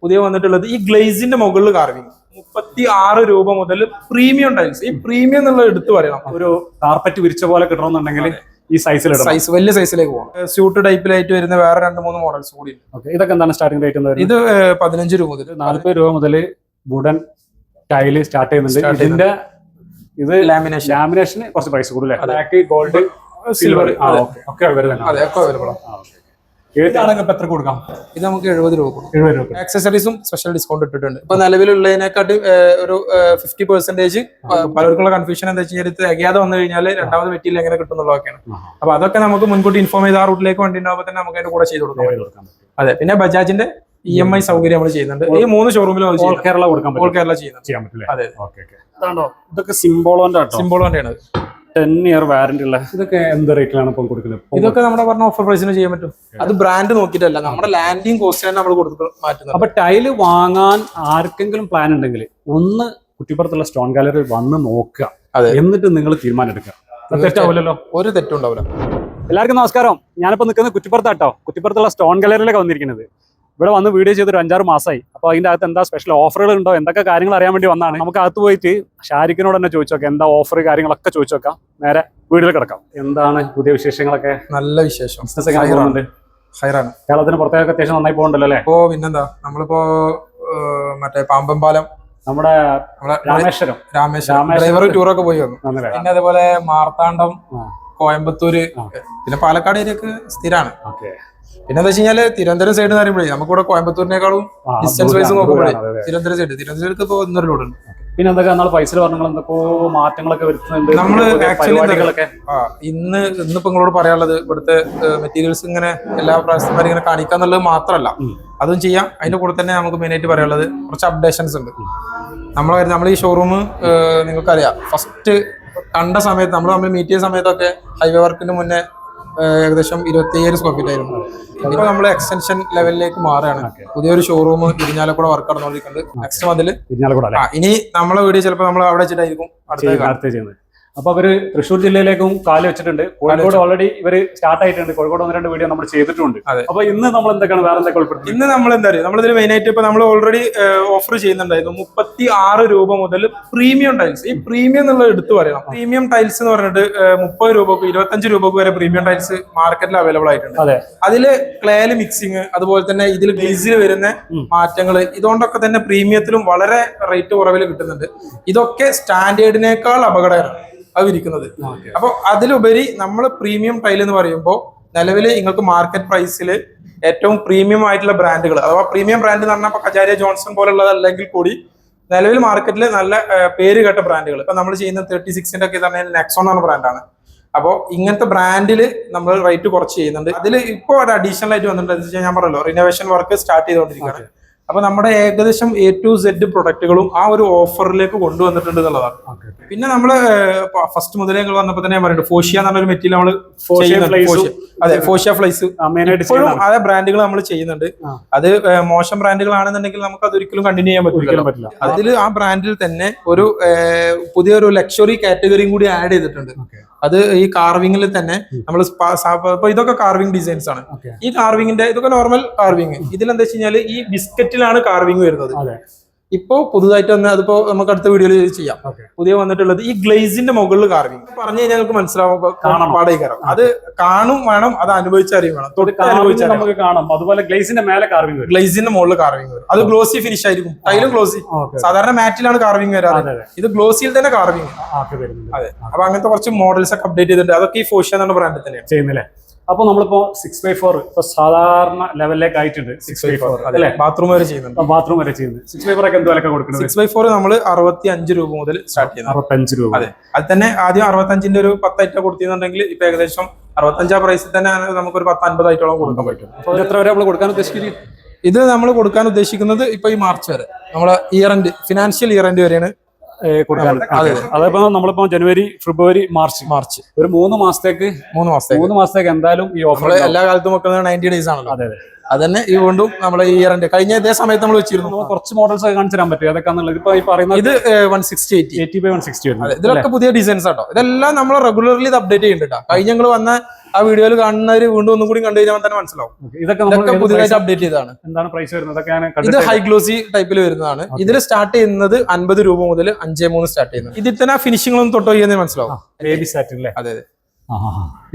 പുതിയ വന്നിട്ടുള്ളത് ഈ ഗ്ലേസിന്റെ മുകളിൽ കാർവിംഗ് 36 രൂപ മുതൽ പ്രീമിയം ടൈൽസ്. ഈ പ്രീമിയം എന്നുള്ളത് എടുത്തു പറയണം. ഒരു കാർപ്പറ്റ് വിരിച്ച പോലെ കിട്ടണമെന്നുണ്ടെങ്കിൽ ഈ സൈസിൽ സൈസ് വലിയ സൈസിലേക്ക് പോകാം. സ്യൂട്ട് ടൈപ്പിലായിട്ട് വരുന്ന വേറെ 2-3 മോഡൽസ് കൂടി. ഇതൊക്കെ എന്താണ് സ്റ്റാർട്ടിംഗ് റേറ്റ്? ഇത് 15 രൂപ മുതൽ 40 രൂപ മുതൽ വുഡൻ ടൈല് സ്റ്റാർട്ട് ചെയ്യുന്നുണ്ട്. ഇതിന്റെ ഇത് ലാമിനേഷന് കുറച്ച് പ്രൈസ് കൂടുതൽ, ബ്ലാക്ക്, ഗോൾഡ്, സിൽവർ ഒക്കെ അവൈലബിൾ ആണ്. എത്ര കൊടുക്കാം? ഇത് നമുക്ക് 70 രൂപ കൊടുക്കും. ആക്സസറീസും സ്പെഷ്യൽ ഡിസ്കൗണ്ട് ഇട്ടിട്ടുണ്ട്. ഇപ്പൊ നിലവിലുള്ളതിനെക്കാട്ടി ഒരു 50%. പലർക്കുള്ള കൺഫ്യൂഷൻ എന്താ വെച്ചാൽ തികയാതെ വന്നു കഴിഞ്ഞാൽ രണ്ടാമത് മെറ്റീരിയൽ എങ്ങനെ കിട്ടുന്നുള്ളതൊക്കെയാണ്. അപ്പൊ അതൊക്കെ നമുക്ക് മുൻകൂട്ടി ഇൻഫോം ചെയ്ത് ആ റൂട്ടിലേക്ക് വണ്ടി ഉണ്ടാകുമ്പോൾ തന്നെ നമുക്ക് അതിന്റെ കൂടെ ചെയ്ത് കൊടുക്കാം. അതെ, പിന്നെ ബജാജിന്റെ EMI സൗകര്യം നമ്മൾ ചെയ്യുന്നുണ്ട്. ഈ 3 ഷോറൂമിലും ഓൾ കേരള കൊടുക്കാം. ഓൾ കേരള ചെയ്യാൻ പറ്റില്ല. അതെ, ഇതൊക്കെ സിംബോളോന്റെ 10 ഇയർ വാറന്റി ഉള്ള. ഇതൊക്കെ എന്ത് റേറ്റിലാണ് ഇപ്പം കൊടുക്കുന്നത്? ഇതൊക്കെ നമ്മുടെ പറഞ്ഞ ഓഫർ പ്രൈസിന് ചെയ്യാൻ പറ്റും. അത് ബ്രാൻഡ് നോക്കിയിട്ടല്ല, നമ്മുടെ ലാൻഡിങ് കോസ്റ്റ് തന്നെ നമ്മൾ മാറ്റുന്നത്. അപ്പൊ ടൈല് വാങ്ങാൻ ആർക്കെങ്കിലും പ്ലാൻ ഉണ്ടെങ്കിൽ ഒന്ന് കുറ്റിപ്പുറത്തുള്ള സ്റ്റോൺ ഗാലറി വന്ന് നോക്കുക, എന്നിട്ട് നിങ്ങൾ തീരുമാനം എടുക്കുക. തെറ്റാവില്ലല്ലോ, ഒരു തെറ്റും ഉണ്ടാവില്ല. എല്ലാവർക്കും നമസ്കാരം. ഞാനിപ്പോ നിൽക്കുന്നത് കുറ്റിപ്പുറത്താട്ടോ. കുറ്റിപ്പുറത്തുള്ള സ്റ്റോൺ ഗാലറിയിലൊക്കെ വന്നിരിക്കുന്നത്. ഇവിടെ വന്ന് വീഡിയോ ചെയ്തൊരു 5-6 മാസമായി. അപ്പോൾ അതിൻ്റെ അകത്ത് എന്താ സ്പെഷ്യൽ ഓഫറുകൾ ഉണ്ടോ, എന്തൊക്കെ കാര്യങ്ങൾ അറിയാൻ വേണ്ടി വന്നാണ്. നമുക്ക് അകത്ത് പോയിട്ട് ഷാരിഖിനോട് തന്നെ ചോദിച്ചു നോക്കാം, എന്താ ഓഫർ കാര്യങ്ങളൊക്കെ ചോദിച്ചു നോക്കാം. നേരെ വീഡിയോയിൽ കിടക്കാം. എന്താണ് പുതിയ വിശേഷങ്ങളൊക്കെ? നല്ല വിശേഷം. ബിസിനസ് എങ്ങനെ പോകുന്നുണ്ട്? ഹൈറാണ്. കേരളത്തിന് പുറത്തേക്ക് അത്യാവശ്യം നന്നായി പോകുന്നുണ്ടല്ലോ അല്ലേ? ഇപ്പോ പിന്നെന്താ, നമ്മളിപ്പോ മറ്റേ പാമ്പൻപാലം, നമ്മുടെ രാമേശ്വരം ഡ്രൈവർ ടൂറൊക്കെ പോയി വന്നു. പിന്നെ അതേപോലെ മാർത്താണ്ഡം, കോയമ്പത്തൂര്, പിന്നെ പാലക്കാട് ഏരിയക്ക് സ്ഥിരമാണ്. പിന്നെ എന്താ വെച്ച് കഴിഞ്ഞാല് തിരുവനന്തപുരം സൈഡ് എന്ന് പറയുമ്പോഴേ നമുക്കിവിടെ കോയമ്പത്തൂരിനേക്കാളും ഡിസ്റ്റൻസ് വൈസ് നോക്കുമ്പോഴേ തിരുവനന്തപുരം സൈഡ് ഇപ്പോൾ 1.5 ലോഡുണ്ട്. പിന്നെ എന്തൊക്കെ നമ്മൾ പൈസ പറഞ്ഞ എന്തൊക്കെ മാറ്റങ്ങളൊക്കെ വരുത്തുന്നുണ്ട്. നമ്മള് ഇന്നിപ്പോ നിങ്ങളോട് പറയാനുള്ളത് ഇവിടുത്തെ മെറ്റീരിയൽസ് ഇങ്ങനെ എല്ലാ പ്രാവശ്യമാരും ഇങ്ങനെ കാണിക്കാന്നുള്ളത് മാത്രമല്ല, അതും ചെയ്യാം. അതിന്റെ കൂടെ തന്നെ നമുക്ക് മെയിൻ ആയിട്ട് പറയാനുള്ളത് കുറച്ച് അപ്ഡേഷൻസ് ഉണ്ട്. നമ്മൾ ഈ ഷോറൂം നിങ്ങൾക്കറിയാം, ഫസ്റ്റ് കണ്ട സമയത്ത് നമ്മൾ മീറ്റ് ചെയ്ത സമയത്തൊക്കെ ഹൈവേ വർക്കിന് മുന്നേ ഏകദേശം 27 സ്ക്വയർ ഫീറ്റ് ആയിരുന്നു. ഇപ്പൊ നമ്മൾ എക്സ്റ്റൻഷൻ ലെവലിലേക്ക് മാറുകയാണ്. പുതിയൊരു ഷോറൂം ഇരിഞ്ഞാലക്കുട വർക്ക് നടന്നുകൊണ്ടിരിക്കുന്നുണ്ട്. നെക്സ്റ്റ് മന്തിൽ ഇനി നമ്മളെ വീഡിയോ ചിലപ്പോൾ നമ്മൾ അവിടെ വെച്ചിട്ടായിരിക്കും അടുത്ത ചെയ്യുന്നത്. അപ്പൊ അവര് തൃശ്ശൂർ ജില്ലയിലേക്കും കാല് വെച്ചിട്ടുണ്ട്. കോഴിക്കോട് ഓൾറെഡി ഇവര് സ്റ്റാർട്ട് ആയിട്ടുണ്ട്. കോഴിക്കോട് 1-2 വീഡിയോ നമ്മൾ ചെയ്തിട്ടുണ്ട്. അപ്പൊ ഇന്ന് നമ്മൾ എന്തൊക്കെയാണ് വേറെ എന്തൊക്കെ ഉൾപ്പെടുത്തി? ഇന്ന് നമ്മൾ എന്താ പറയുക, നമ്മളിതിൽ മെയിൻ ആയിട്ട് ഇപ്പൊ നമ്മൾ ഓൾറെഡി ഓഫർ ചെയ്യുന്നുണ്ടായിരുന്നു 36 രൂപ മുതൽ പ്രീമിയം ടൈൽസ്. ഈ പ്രീമിയം എന്നുള്ളത് എടുത്തു പറയണം. പ്രീമിയം ടൈൽസ് എന്ന് പറഞ്ഞിട്ട് 30 രൂപക്ക് 25 രൂപക്ക് വരെ പ്രീമിയം ടൈൽസ് മാർക്കറ്റിൽ അവൈലബിൾ ആയിട്ടുണ്ട്. അതില് ക്ലേല് മിക്സിങ്, അതുപോലെ തന്നെ ഇതിൽ ഗ്ലേസിൽ വരുന്ന മാറ്റങ്ങൾ, ഇതുകൊണ്ടൊക്കെ തന്നെ പ്രീമിയത്തിലും വളരെ റേറ്റ് കുറവിൽ കിട്ടുന്നുണ്ട്. ഇതൊക്കെ സ്റ്റാൻഡേർഡിനേക്കാൾ അപകടകരമാണ് ഇരിക്കുന്നത്. അപ്പൊ അതിലുപരി നമ്മൾ പ്രീമിയം ടൈൽ എന്ന് പറയുമ്പോൾ നിലവിൽ നിങ്ങൾക്ക് മാർക്കറ്റ് പ്രൈസിൽ ഏറ്റവും പ്രീമിയം ആയിട്ടുള്ള ബ്രാൻഡുകൾ, അഥവാ പ്രീമിയം ബ്രാൻഡ് എന്ന് പറഞ്ഞാൽ കജാരിയ ജോൺസൺ പോലുള്ളതല്ലെങ്കിൽ കൂടി നിലവിൽ മാർക്കറ്റിൽ നല്ല പേര് കേട്ട ബ്രാൻഡുകൾ. ഇപ്പൊ നമ്മൾ ചെയ്യുന്ന 36ന്റെ ഒക്കെ പറഞ്ഞാൽ നെക്സോൺ എന്ന ബ്രാൻഡാണ്. അപ്പോൾ ഇങ്ങനത്തെ ബ്രാൻഡിൽ നമ്മൾ റേറ്റ് കുറച്ച് ചെയ്യുന്നുണ്ട്. അതിൽ ഇപ്പോൾ ഒരു അഡീഷണൽ ആയിട്ട് വന്നിട്ടുണ്ട്. ഞാൻ പറഞ്ഞല്ലോ, റിനോവേഷൻ വർക്ക് സ്റ്റാർട്ട് ചെയ്തുകൊണ്ടിരിക്കുകയാണ്. അപ്പൊ നമ്മുടെ ഏകദേശം A to Z പ്രൊഡക്റ്റുകളും ആ ഒരു ഓഫറിലേക്ക് കൊണ്ടുവന്നിട്ടുണ്ട് എന്നുള്ളതാണ്. പിന്നെ നമ്മള് ഫസ്റ്റ് മുതലേ ഞങ്ങൾ വന്നപ്പോ തന്നെ പറയുന്നത് ഫോഷ്യ എന്ന് പറഞ്ഞൊരു മെറ്റീരിയൽ നമ്മൾ ഫോഷ്യ ഫ്ലൈസ് ഇപ്പോഴും അതേ ബ്രാൻഡുകൾ നമ്മൾ ചെയ്യുന്നുണ്ട്. അത് മോശം ബ്രാൻഡുകളാണെന്നുണ്ടെങ്കിൽ നമുക്ക് അതൊരിക്കലും കണ്ടിന്യൂ ചെയ്യാൻ പറ്റില്ല. അതിൽ ആ ബ്രാൻഡിൽ തന്നെ ഒരു പുതിയൊരു ലക്ഷറി കാറ്റഗറിയും കൂടി ആഡ് ചെയ്തിട്ടുണ്ട്. അത് ഈ കാർവിംഗിൽ തന്നെ നമ്മൾ ഇപ്പൊ ഇതൊക്കെ കാർവിംഗ് ഡിസൈൻസ് ആണ്. ഈ കാർവിംഗിന്റെ ഇതൊക്കെ നോർമൽ കാർവിംഗ്. ഇതിലെന്താ വെച്ച് കഴിഞ്ഞാൽ ഈ ബിസ്ക്കറ്റിലാണ് കാർവിംഗ് വരുന്നത്. ഇപ്പോ പുതുതായിട്ട് വന്ന് അതിപ്പോ നമുക്ക് അടുത്ത വീഡിയോയിൽ ചെയ്യാം. പുതിയ വന്നിട്ടുള്ളത് ഈ ഗ്ലേസിന്റെ മുകളിൽ കാർവിംഗ്. പറഞ്ഞു കഴിഞ്ഞാൽ നമുക്ക് മനസ്സിലാവും, പാടേക്കാരം. അത് കാണും വേണം, അത് അനുഭവിച്ചറിയും വേണം. നമുക്ക് കാണാം. അതുപോലെ ഗ്ലേസിന്റെ മേലെ കാർവിംഗ് വരും, ഗ്ലേസിന്റെ മുകളിൽ കാർവിംഗ് വരും. അത് ഗ്ലോസി ഫിനിഷ് ആയിരിക്കും. ടൈലും ഗ്ലോസി. സാധാരണ മാറ്റിലാണ് കാർവിംഗ് വരാറ്, ഇത് ഗ്ലോസിയിൽ തന്നെ കാർവിംഗ്. അതെ, അപ്പൊ അങ്ങനത്തെ കുറച്ച് മോഡൽസ് ഒക്കെ അപ്ഡേറ്റ് ചെയ്തിട്ടുണ്ട്. അതൊക്കെ ഈ ഫോഷ്യ എന്ന ബ്രാൻഡിൽ തന്നെയാണ് ചെയ്യുന്നില്ലേ. അപ്പൊ നമ്മളിപ്പോ 6x4 ഇപ്പൊ സാധാരണ ലെവലിലേക്ക് ആയിട്ടുണ്ട്. 6x4 അല്ലെ, ബാത്റൂം വരെ ചെയ്യുന്നുണ്ട്. 6x4 ഒക്കെ എന്ത് വിലക്കാണ് കൊടുക്കുന്നത്? 6x4 നമ്മൾ 65 രൂപ മുതൽ സ്റ്റാർട്ട് ചെയ്യുന്നത്. 65 രൂപ. അതെ, അത് തന്നെ ആദ്യം 65ന്റെ ഒരു 10 ഐറ്റം കൊടുത്തിരുന്നുണ്ടെങ്കിൽ ഇപ്പൊ ഏകദേശം 65 പ്രൈസിൽ തന്നെ നമുക്കൊരു 10-50 ഐറ്റോളം കൊടുക്കാൻ പറ്റും. അപ്പൊ എത്ര വരെ നമ്മൾ കൊടുക്കാൻ ഉദ്ദേശിക്കുന്നത്? ഇത് നമ്മൾ കൊടുക്കാൻ ഉദ്ദേശിക്കുന്നത് ഇപ്പൊ ഈ മാർച്ച് വരെ, നമ്മളെ year end, financial year end വരെയാണ് കൊടുക്കാൻ. അതേപോലെ നമ്മളിപ്പോ ജനുവരി, ഫെബ്രുവരി, മാർച്ച് ഒരു 3 മാസത്തേക്ക് എന്തായാലും ഈ ഓഫർ എല്ലാ കാലത്തും വെക്കുന്നത് 90 ഡേയ്സ് ആണല്ലോ. അതെ, അതന്നെ ഈ വീണ്ടും നമ്മളെ ഈ ഇയറിന്റെ കഴിഞ്ഞ ഇതേ സമയത്ത് നമ്മൾ വെച്ചിരുന്നു. നമുക്ക് കുറച്ച് മോഡൽസ് ഒക്കെ കാണിച്ചു തരാൻ പറ്റും അതൊക്കെയാണെന്നുള്ളത്. ഇപ്പൊ ഈ പറയുന്നത് ഇത് 160/80 80/160 അതെ, ഇതിലൊക്കെ പുതിയ ഡിസൈൻസ് ആട്ടോ. ഇതെല്ലാം നമ്മൾ റെഗുലർലി ഇത് അപ്ഡേറ്റ് ചെയ്യുന്നുണ്ട്. കഴിഞ്ഞ ഞങ്ങൾ വന്ന ആ വീഡിയോയിൽ കാണുന്നവര് വീണ്ടും ഒന്നും കൂടി കണ്ടു കഴിഞ്ഞാൽ തന്നെ മനസ്സിലാവും. ഇതൊക്കെ പുതിയതായിട്ട് അപ്ഡേറ്റ് ചെയ്തതാണ്. എന്താണ് പ്രൈസ് വരുന്നത്? ഇത് ഹൈ ഗ്ലോസി ടൈപ്പിൽ വരുന്നതാണ്. ഇതിൽ സ്റ്റാർട്ട് ചെയ്യുന്നത് 50 രൂപ മുതൽ 5.3 സ്റ്റാർട്ട് ചെയ്യുന്നത്. ഇതിൽ തന്നെ ഫിനിഷിംഗ് ഒന്നും തൊട്ടോ ചെയ്യുന്നത് മനസ്സിലാവും. ബേബി സാറ്റിൻ അല്ലേ? അതെ.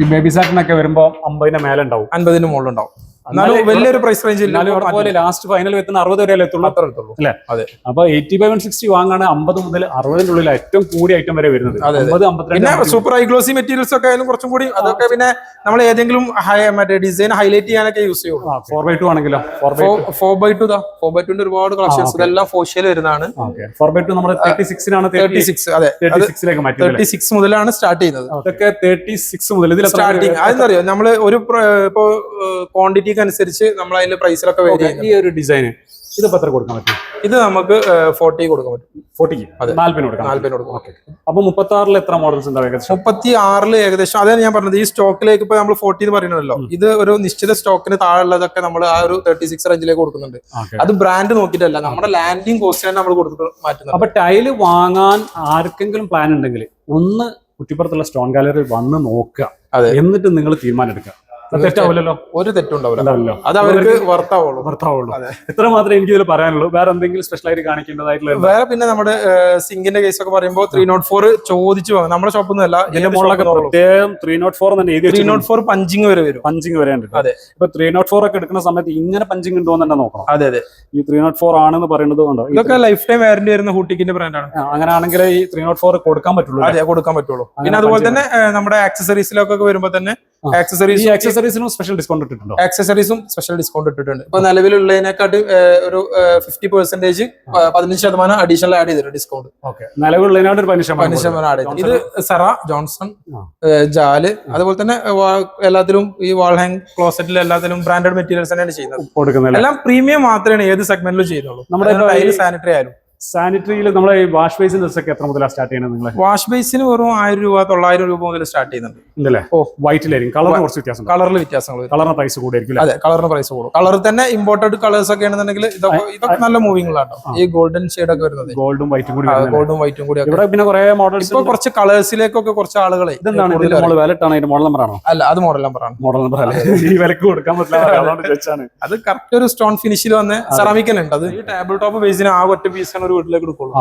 ഈ ബേബി സാറ്റിനൊക്കെ വരുമ്പോ 50 മേലെ ഉണ്ടാവും, 50 മുകളിലുണ്ടാവും. എന്നാലും വലിയൊരു പ്രൈസ് റേഞ്ച് ലാസ്റ്റ് ഫൈനൽ എത്തുന്ന 60 വരെ എത്തുള്ളൂ അല്ലേ? അതെ. അപ്പൊ 80/160 വാങ്ങാണ് 50 മുതൽ 60 ഉള്ളിൽ ഏറ്റവും കൂടിയ ഐറ്റം വരെ വരുന്നത്. 50-52. പിന്നെ സൂപ്പർ ഹൈ ഗ്ലോസി മെറ്റീരിയൽസ് ഒക്കെ ആയാലും കുറച്ചും കൂടി അതൊക്കെ പിന്നെ നമ്മൾ ഏതെങ്കിലും മറ്റേ ഡിസൈൻ ഹൈലൈറ്റ് ചെയ്യാനൊക്കെ യൂസ് ചെയ്യുള്ളൂ. 4x2 ആണെങ്കിലോ 4x2 4x2 ഒരുപാട് കളക്ഷൻസ് ഇതെല്ലാം ഫോഷ്യൽ വരുന്നതാണ്. 4x2 നമ്മുടെ 36 അതെ 36 മാറ്റി 36 മുതലാണ് സ്റ്റാർട്ട് ചെയ്യുന്നത്. അതൊക്കെ 36 മുതൽ ഇതിൽ സ്റ്റാർട്ടിങ്. അതെന്തറിയോ, നമ്മള് ഒരു ഇപ്പോ ക്വാണ്ടിറ്റി അനുസരിച്ച് നമ്മൾ അതിന്റെ പ്രൈസിലൊക്കെ വേരി ചെയ്യുന്നത്. ഈ ഒരു ഡിസൈൻ ഇത് എത്ര കൊടുക്കാൻ പറ്റും? ഇത് നമുക്ക് 40 കൊടുക്കാൻ പറ്റും. 40 40 കൊടുക്കാം. 40 കൊടുക്കാം. ഓക്കെ. അപ്പൊ 36 എത്ര മോഡൽസ് ഉണ്ടാവും? 36 ഏകദേശം അതാണ് ഞാൻ പറഞ്ഞത്. ഈ സ്റ്റോക്കിലേക്ക് ഇപ്പൊ നമ്മൾ 40 എന്ന് പറയുന്നല്ലോ, ഇത് ഒരു നിശ്ചിത സ്റ്റോക്കിന് താഴെയുള്ളതൊക്കെ നമ്മൾ ആ ഒരു 36 റേഞ്ചിലേക്ക് കൊടുക്കുന്നുണ്ട്. അത് ബ്രാൻഡ് നോക്കിയിട്ടല്ല, നമ്മുടെ ലാൻഡിങ് കോസ്റ്റിനാണ് നമ്മൾ കൊടുത്തിട്ട് മാറ്റുന്നത്. അപ്പൊ ടൈല് വാങ്ങാൻ ആർക്കെങ്കിലും പ്ലാൻ ഉണ്ടെങ്കിൽ ഒന്ന് കുറ്റിപ്പുറത്തുള്ള സ്റ്റോൺ ഗാലറി വന്ന് നോക്കുക, എന്നിട്ട് നിങ്ങൾ തീരുമാനം എടുക്കുക. തെറ്റാവില്ലല്ലോ, ഒരു തെറ്റുണ്ടാവില്ല. അത് അവർക്ക് വർത്താവുള്ളൂ. ഇത്ര മാത്രമേ എനിക്ക് ഇതിൽ പറയാനുള്ളൂ. വേറെ എന്തെങ്കിലും സ്പെഷ്യൽ ആയിട്ട് കാണിക്കേണ്ടതായിട്ടുള്ള? വേറെ പിന്നെ നമ്മുടെ സിങ്കിന്റെ കേസ് ഒക്കെ പറയുമ്പോൾ 304 ചോദിച്ചു വാങ്ങും. നമ്മുടെ ഷോപ്പിൽ നിന്നല്ല, ഇതിന്റെ മുകളിലൊക്കെ പ്രത്യേകം 304 തന്നെ എഴുതി 304 പഞ്ചിങ് വരെ വരും. പഞ്ചിങ് വരെ ഉണ്ട്. അതെ. ഇപ്പൊ 304 ഒക്കെ എടുക്കുന്ന സമയത്ത് ഇങ്ങനെ പഞ്ചിങ് ഉണ്ടോ എന്ന് തന്നെ നോക്കണം. അതെ. ഈ 304 ആണെന്ന് പറയുന്നത് കൊണ്ടോ ഇതൊക്കെ ലൈഫ് ടൈം വാറന്റി വരുന്ന ഹൂട്ടിക്കിന്റെ ബ്രാൻഡാണ്. അങ്ങനെയാണെങ്കിൽ ഈ 304 കൊടുക്കാൻ പറ്റുള്ളൂ. അതെ, കൊടുക്കാൻ പറ്റുള്ളൂ. പിന്നെ അതുപോലെ തന്നെ നമ്മുടെ ആക്സസറീസിലൊക്കെ വരുമ്പോൾ തന്നെ ആക്സസറീസിനും സ്പെഷ്യൽ ഡിസ്കൗണ്ട് ഇട്ടിട്ടുണ്ടോ? ആക്സസറീസും സ്പെഷ്യൽ ഡിസ്കൗണ്ട് ഇട്ടിട്ടുണ്ട്. ഇപ്പൊ നിലവിലുള്ളതിനെക്കാട്ട് ഒരു 50% 15% അഡീഷണൽ ആഡ് ചെയ്തിട്ടുണ്ട് ഡിസ്കൗണ്ട്. നിലവിലുള്ളതിനായിട്ട് ഒരു 15% ആഡ് ചെയ്തു. ഇത് സെറ, ജോൺസൺ, ജാല്, അതുപോലെ തന്നെ എല്ലാത്തിലും ഈ വാൾ ഹാങ് ക്ലോസറ്റിൽ എല്ലാത്തിലും ബ്രാൻഡഡ് മെറ്റീരിയൽസ് തന്നെയാണ് ചെയ്യുന്നത്. എല്ലാം പ്രീമിയം മാത്രമേ ഏത് സെഗ്മെന്റിലും ചെയ്യുന്നുള്ളൂ. നമ്മുടെ സാനിറ്ററി ആയാലും സാനിറ്ററിയിൽ നമ്മളെ വാഷ് ബേസിന്റെ ഒക്കെ എത്ര മുതലാണ് സ്റ്റാർട്ട് ചെയ്യുന്നത്? നിങ്ങൾ വാഷ് ബേസിന് വെറും 1000 രൂപ 900 രൂപ മുതൽ സ്റ്റാർട്ട് ചെയ്യുന്നുണ്ട്. ഇല്ലല്ലേ? വൈറ്റിലായിരിക്കും. കളറിന് കുറച്ച് വ്യത്യാസം, കളറിൽ വ്യത്യാസങ്ങൾ, കളറിന് പ്രൈസ് കൂടിയായിരിക്കും. അതെ, കളറിന് പ്രൈസ് കൂടും. കളർ തന്നെ ഇമ്പോർട്ടഡ് കളേഴ്സ് ഒക്കെ ആണെന്നുണ്ടെങ്കിൽ ഇതൊക്കെ നല്ല മൂവിംഗുകളാട്ടോ. ഈ ഗോൾഡൻ ഷെയ്ഡ് ഒക്കെ വരുന്നത്, ഗോൾഡും വൈറ്റും കൂടി ഇവിടെ പിന്നെ കുറെ മോഡൽസ്. ഇപ്പൊ കുറച്ച് കളേഴ്സിലേക്കൊക്കെ കുറച്ച് ആളുകളെ ഇതെന്താണ് മോഡൽ നമ്പർ ആണോ? അല്ല, അത് മോഡൽ നമ്പറാണ്. മോഡൽ നമ്പർ അല്ല, ഈ വിലക്ക് കൊടുക്കാൻ പറ്റില്ല. അത് കറക്റ്റ് ഒരു സ്റ്റോൺ ഫിനിഷിൽ വന്ന് സെറാമിക് ഉണ്ട്. അത് ഈ ടേബിൾ ടോപ്പ് ബേസിന് ആ ഒറ്റ പീസാണ് ഒരു വീട്ടിലേക്ക് എടുക്കുള്ളൂ.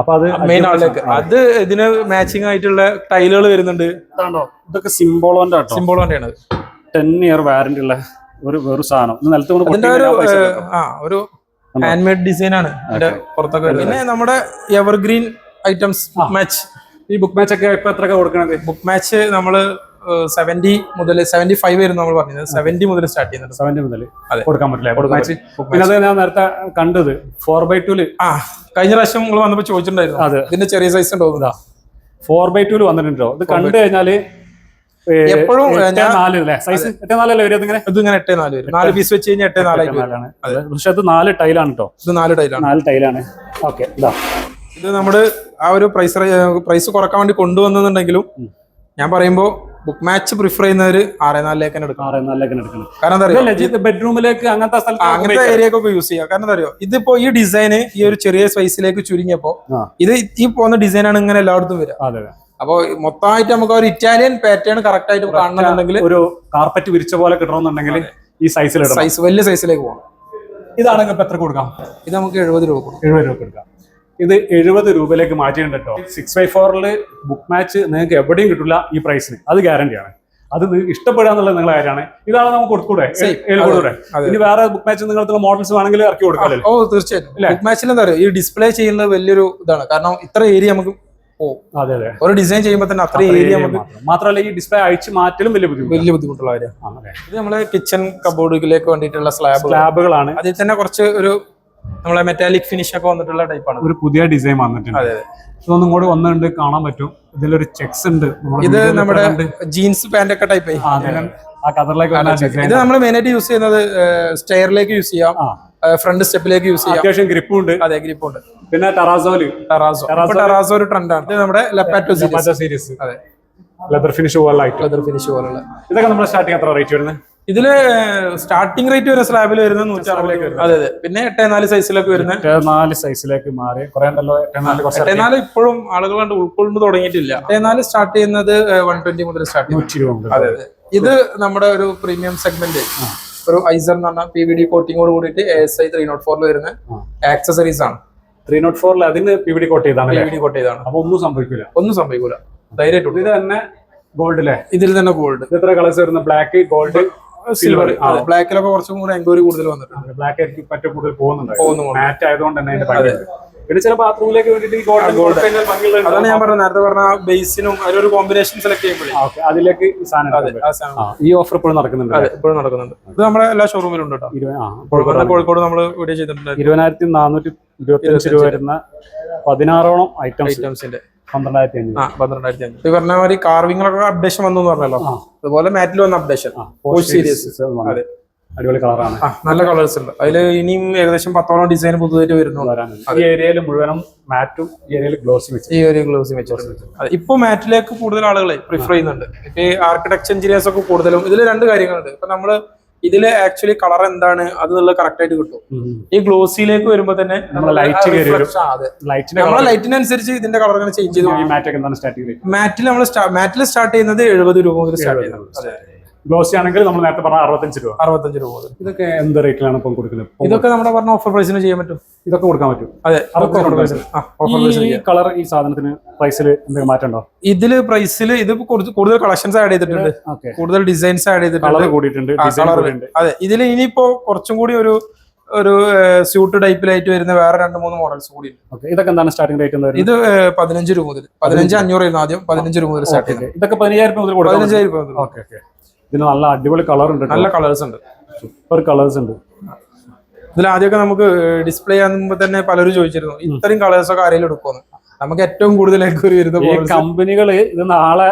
അപ്പൊ അത് മെയിൻ ആളിലേക്ക് അത് ഇതിന് മാച്ചിങ് ആയിട്ടുള്ള ടൈലുകൾ വരുന്നുണ്ട്. ഇതൊക്കെ സിംബോളോന്റെ 10 ഇയർ വാറന്റി ഉള്ള ഒരു സാധനം. ഒരു ഹാൻഡ് മെയ്ഡ് ഡിസൈൻ ആണ് ഇതിന്റെ പുറത്തൊക്കെ വരുന്നത്. പിന്നെ നമ്മുടെ എവർഗ്രീൻ ഐറ്റംസ് മാച്ച്. ഈ ബുക്ക് മാച്ച് ഒക്കെ ഇപ്പൊ എത്ര കൊടുക്കണത്? ബുക്ക് മാച്ച് നമ്മള് 70 മുതൽ 75 വരും നമ്മൾ പറഞ്ഞത്. 70 മുതൽ സ്റ്റാർട്ട് ചെയ്യുന്നുണ്ട്. 70 മുതൽ കൊടുക്കാൻ പറ്റില്ല. പിന്നെ അത് ഞാൻ നേരത്തെ കണ്ടത് 4x2 കഴിഞ്ഞ പ്രാവശ്യം നിങ്ങൾ വന്നപ്പോ ചോദിച്ചിട്ടുണ്ടായിരുന്നു. അതെ, ഇതിന്റെ ചെറിയ സൈസ് ഉണ്ടോ? 4x2 വന്നിട്ടുണ്ടോ? ഇത് കണ്ടു കഴിഞ്ഞാല് എപ്പോഴും 8.4 അല്ലേ? സൈസ് 8.4 അല്ലേ വരും? ഇതിങ്ങനെ ഇതിങ്ങനെ 8.4 വരും. 4 പീസ് വെച്ച് കഴിഞ്ഞാൽ 8.4 ആണ്. പക്ഷെ അത് 4 ടൈലാണ് കേട്ടോ. ഇത് 4 ടൈലാണ്. ഓക്കെ. ഇത് നമ്മുടെ ആ ഒരു പ്രൈസ് കുറക്കാൻ വേണ്ടി കൊണ്ടുവന്നുണ്ടെങ്കിലും ഞാൻ പറയുമ്പോ ബുക്ക് മാച്ച് പ്രിഫർ ചെയ്യുന്നവര് 6.4 എടുക്കണം. കാരണം ബെഡ്റൂമിലേക്ക് അങ്ങനത്തെ ഏരിയക്കൊക്കെ യൂസ് ചെയ്യാം. കാരണം എന്താ അറിയോ, ഇതിപ്പോ ഈ ഡിസൈന് ഈ ഒരു ചെറിയ സ്പേസിലേക്ക് ചുരുങ്ങിയപ്പോ ഇത് ഈ പോകുന്ന ഡിസൈനാണ് ഇങ്ങനെ എല്ലായിടത്തും വരിക. അപ്പൊ മൊത്തമായിട്ട് നമുക്ക് ഒരു ഇറ്റാലിയൻ പാറ്റേൺ കറക്റ്റ് ആയിട്ട് കാണണമെന്നുണ്ടെങ്കിൽ, ഒരു കാർപ്പറ്റ് വിരിച്ച പോലെ കിട്ടണമെന്നുണ്ടെങ്കിൽ ഈ സൈസ് വലിയ സൈസിലേക്ക് പോകണം. ഇതാണെങ്കിൽ ഇപ്പൊ എത്ര കൊടുക്കാം? ഇത് നമുക്ക് 70 രൂപ കൊടുക്കാം. 70 രൂപ കൊടുക്കാം. ഇത് 70 രൂപയിലേക്ക് മാറ്റിയിട്ടുണ്ട് കേട്ടോ. 6x4 ബുക്ക് മാച്ച് നിങ്ങൾക്ക് എവിടെയും കിട്ടില്ല ഈ പ്രൈസിന്, അത് ഗ്യാരണ്ടിയാണ്. അത് ഇഷ്ടപ്പെടുക എന്നുള്ളത് നിങ്ങളുടെ കാര്യമാണ്. ഇതാണ് നമുക്ക് കൊടുക്കൂടെ? ഇനി വേറെ ബുക്ക് മാച്ച് നിങ്ങൾക്ക് മോഡൽസ് വേണമെങ്കിൽ ഇറക്കി കൊടുക്കാം. ഓ, തീർച്ചയായിട്ടും. ബുക്ക് മാച്ചിൽ എന്താ പറയുക, ഈ ഡിസ്പ്ലേ ചെയ്യുന്നത് വലിയൊരു ഇതാണ്. കാരണം ഇത്ര ഏരിയ നമുക്ക് ഒരു ഡിസൈൻ ചെയ്യുമ്പോൾ തന്നെ അത്ര ഏരിയ നമുക്ക്, മാത്രമല്ല ഈ ഡിസ്പ്ലേ അഴിച്ച് മാറ്റലും വലിയ ബുദ്ധിമുട്ടുള്ള കാര്യമാണ്. ഇത് നമ്മള് കിച്ചൺ കബോർഡിലേക്ക് വേണ്ടിയിട്ടുള്ള സ്ലാബുകളാണ്. അതിൽ തന്നെ കുറച്ച് ഒരു നമ്മളെ മെറ്റാലിക് ഫിനിഷ് ഒക്കെ വന്നിട്ടുള്ള ടൈപ്പാണ്. ഒരു പുതിയ ഡിസൈൻ വന്നിട്ടുണ്ട്. ഇതൊന്നും ഇങ്ങോട്ട് വന്നുകൊണ്ട് കാണാൻ പറ്റും. ഇതിലൊരു ചെക്സ് ഉണ്ട്. ഇത് നമ്മുടെ ജീൻസ് പാന്റ് ഒക്കെ ടൈപ്പ്. ഇത് നമ്മൾ മെയിനായിട്ട് യൂസ് ചെയ്യുന്നത് സ്റ്റെയറിലേക്ക് യൂസ് ചെയ്യാം, ഫ്രണ്ട് സ്റ്റെപ്പിലേക്ക് യൂസ് ചെയ്യാം. അത്യാവശ്യം ഗ്രിപ്പും ഉണ്ട്. അതെ, ഗ്രിപ്പും ഉണ്ട്. പിന്നെ ടെറാസോ ഒരു ട്രെൻഡാണ്. ഇത് നമ്മുടെ ലെപ്പാറ്റോ സീരീസ്. അതെ, ലെതർ ഫിനിഷ് പോലുള്ള ലെതർ ഫിനിഷ് പോലുള്ള. ഇതൊക്കെ നമ്മുടെ സ്റ്റാർട്ടിങ് എത്ര റേറ്റ് വരുന്നത്? ഇതില് സ്റ്റാർട്ടിംഗ് റേറ്റ് വരെ സ്ലാബിൽ വരുന്നത് 160 വരും. അതെ അതെ. പിന്നെ 8-4 സൈസിലൊക്കെ വരുന്നത് 8-4 സൈസിലേക്ക് മാറി കുറെ ഉണ്ടല്ലോ. 8-4 ഇപ്പോഴും ആളുകൾ ഉൾക്കൊണ്ടു തുടങ്ങിയിട്ടില്ല. 8-4 സ്റ്റാർട്ട് ചെയ്യുന്നത് 120 മുതൽ സ്റ്റാർട്ട് ചെയ്യും. 120. അതെ അതെ. ഇത് നമ്മുടെ ഒരു പ്രീമിയം സെഗ്മെന്റ്, ഒരു ഐസർ എന്ന് പറഞ്ഞ PVD കോട്ടിങ്ങോട് കൂടിയിട്ട് ASI 304 വരുന്ന ആക്സസറീസ് ആണ്. 304 അതിന് PVD കോട്ട് ചെയ്താണ്. PVD കോട്ട് ചെയ്താണ്. അപ്പൊ ഒന്നും സംഭവിക്കില്ല. ഒന്നും സംഭവിക്കൂല, ധൈര്യമായിട്ട്. ഇത് തന്നെ ഗോൾഡ് അല്ലേ? ഇതിൽ തന്നെ ഗോൾഡ്. എത്ര കളേഴ്സ് വരുന്നത്? Black, gold, silver. ബ്ലാക്കിലൊക്കെ കുറച്ചും കൂടെ എൻക്വയറി കൂടുതൽ വന്നിട്ടുണ്ട്. ബ്ലാക്ക് ആയിരിക്കും പറ്റും കൂടുതൽ പോകുന്നുണ്ട്. മാറ്റ് ആയതുകൊണ്ട് തന്നെ അതിന്റെ ഭംഗി. പിന്നെ ചില ബാത്റൂമിലേക്ക് വേണ്ടിയിട്ട് ഗോൾഡ്. അതാണ് ഞാൻ പറഞ്ഞത്, നേരത്തെ പറഞ്ഞ ബേസിനും അതിലൊരു കോമ്പിനേഷൻ സെലക്ട് ചെയ്യുമ്പോൾ അതിലേക്ക് ഈ ഓഫർ ഇപ്പോഴും നടക്കുന്നുണ്ട്. ഇപ്പോഴും നടക്കുന്നുണ്ട്. ഇത് നമ്മുടെ എല്ലാ ഷോറൂമിലും ഉണ്ട് കേട്ടോ. കോഴിക്കോട് നമ്മൾ വീഡിയോ ചെയ്തിട്ടുണ്ട്. 20,425 രൂപ വരുന്ന 16ഓളം ഐറ്റംസിന്റെ 12,500. ഈ പറഞ്ഞ മാതിരി കാർവിംഗിലൊക്കെ അപ്ഡേഷൻ വന്നു എന്ന് പറഞ്ഞല്ലോ, അതുപോലെ മാറ്റിൽ വന്ന അപ്ഡേഷൻ. അതെ, അടിപൊളി കളറാണ്. നല്ല കളേഴ്സ് ഉണ്ട് അതിൽ. ഇനിയും ഏകദേശം 10ഓളം ഡിസൈൻ പുതുതായിട്ട് വരുന്നുണ്ട്. ഈ ഏരിയയിൽ മുഴുവനും മാറ്റും ഈ ഏരിയയിൽ ഗ്ലോസി വെച്ച്. ഈ ഏരിയ ഗ്ലോസി വെച്ചിട്ടുണ്ട്. ഇപ്പൊ മാറ്റിലേക്ക് കൂടുതൽ ആളുകളെ പ്രിഫർ ചെയ്യുന്നുണ്ട്. ഇപ്പൊ ഈ ആർക്കിടെക്ചർ എഞ്ചിനീയേഴ്സ് ഒക്കെ കൂടുതലും. ഇതിൽ രണ്ട് കാര്യങ്ങളുണ്ട്. ഇപ്പൊ നമ്മള് ഇതില് ആക്ച്വലി കളർ എന്താണ് അത് കറക്റ്റ് ആയിട്ട് കിട്ടും. ഈ ഗ്ലോസിയിലേക്ക് വരുമ്പോ തന്നെ നമ്മളെ ലൈറ്റിനനുസരിച്ച് ഇതിന്റെ കളർ ഇങ്ങനെ ചേഞ്ച് ചെയ്ത്. മാറ്റിൽ സ്റ്റാർട്ട് ചെയ്യുന്നത് 70 രൂപ മുതൽ സ്റ്റാർട്ട് ചെയ്യുന്നത്. ഗ്ലോസി ആണെങ്കിൽ നമ്മൾ നേരത്തെ പറഞ്ഞ 65 രൂപ. ഇതൊക്കെ എന്ത് റേറ്റിലാണ് ഇപ്പം കൊടുക്കുന്നത്? ഇതൊക്കെ നമ്മുടെ പറഞ്ഞ ഓഫർ പ്രൈസിന് ചെയ്യാൻ പറ്റും. ഇതൊക്കെ കൊടുക്കാൻ പറ്റും. അതെ, ഈ കളർ ഈ സാധനത്തിന് പ്രൈസിൽ എന്തെങ്കിലും മാറ്റം ഉണ്ടോ? ഇതില് പ്രൈസിൽ ഇത് കൂടുതൽ കളക്ഷൻസ് ആഡ് ചെയ്തിട്ടുണ്ട്, കൂടുതൽ ഡിസൈൻസ് ആഡ് ചെയ്തിട്ടുണ്ട്. അതെ, ഇതിൽ ഇനിയിപ്പോ കുറച്ചും കൂടി ഒരു സ്യൂട്ട് ടൈപ്പിലായിട്ട് വരുന്ന വേറെ 2-3 മോഡൽസ് കൂടി. ഇതൊക്കെ എന്താണ് സ്റ്റാർട്ടിംഗ് റേറ്റ്? ഇത് 15 രൂപ മുതൽ 15,500 ആയിരുന്നു ആദ്യം. 15 രൂപ മുതൽ സ്റ്റാർട്ട് ചെയ്തത്. ഇതൊക്കെ 15,000 മുതൽ 15,000 മുതൽ. ഇതിന് നല്ല അടിപൊളി കളർ ഉണ്ട്. നല്ല കളേഴ്സ് ഉണ്ട്, സൂപ്പർ കളേഴ്സ് ഉണ്ട്. ഇതിൽ ആദ്യമൊക്കെ നമുക്ക് ഡിസ്പ്ലേ ചെയ്യുമ്പോ തന്നെ പലരും ചോദിച്ചിരുന്നു ഇത്രയും കളേഴ്സ് ഒക്കെ ആരെങ്കിലും എടുക്കുമെന്ന്. നമുക്ക് ഏറ്റവും കൂടുതൽ എൻക്വയറി വരുന്ന കമ്പനികൾ ഇത് നാളെ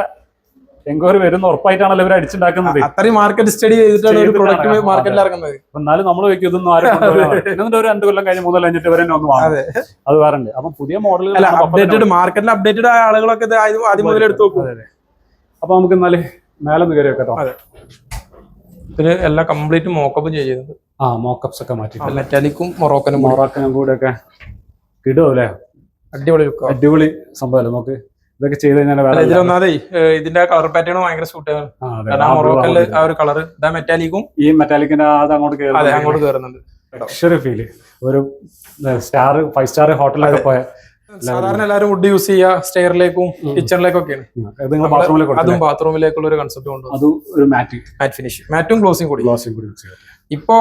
എൻക്വയറി വരുന്ന ഉറപ്പായിട്ടാണല്ലോ ഇവർ അടിച്ചുണ്ടാക്കുന്നത്. അത്രയും മാർക്കറ്റ് സ്റ്റഡി ചെയ്തിട്ടാണ് ഒരു പ്രൊഡക്റ്റ് മാർക്കറ്റിൽ ഇറങ്ങുന്നത്. എന്നാലും നമ്മൾ വെക്കും ഇതൊന്നും ആരും എന്നിട്ട് ഒരു 2 കൊല്ലം കഴിഞ്ഞ് 3 കൊല്ലം കഴിഞ്ഞിട്ട് ഇവരെ ഒന്ന് വാങ്ങും. അത് വേറെ. അപ്പൊ പുതിയ മോഡലുകൾ അപ്ഡേറ്റഡ് മാർക്കറ്റിൽ അപ്ഡേറ്റഡ് ആയ ആളുകളൊക്കെ ആദ്യം മുതൽ എടുത്ത് നോക്കും. അപ്പൊ നമുക്ക് എന്നാല് മേലെ ഒന്ന് കയറി വെക്കട്ടോ. ഇതില് എല്ലാം കംപ്ലീറ്റ് മോക്കപ്പും ചെയ്യുന്നത്. മോക്കപ്സ് ഒക്കെ മാറ്റി മെറ്റാലിക്കും മൊറോക്കനും കൂടെ ഒക്കെ കിടുമല്ലേ? അടിപൊളി സംഭവമല്ലേ? നോക്ക്, ഇതൊക്കെ ചെയ്ത് കഴിഞ്ഞാൽ ഇതിലൊന്നാതെ ഇതിന്റെ കളർ പാറ്റേൺ ഭയങ്കര സൂട്ട് ആണ്. മൊറോക്കനില് ആ ഒരു കളർ ഇതാ മെറ്റാലിക്കും ഈ മെറ്റാലിക്കിന്റെ അങ്ങോട്ട് കയറുന്നുണ്ട്. Luxury feel. ഒരു 5 സ്റ്റാർ ഹോട്ടലൊക്കെ പോയ സാധാരണ എല്ലാവരും വുഡ് യൂസ് ചെയ്യുക സ്റ്റെയറിലേക്കും കിച്ചണിലേക്കും ഒക്കെയാണ്. അതും ബാത്റൂമിലേക്കുള്ള ഒരു കൺസെപ്റ്റ് കൊണ്ട് അത് ഒരു മാറ്റ് ഫിനിഷ്, മാറ്റും ഗ്ലോസിയും കൂടി. ഇപ്പോ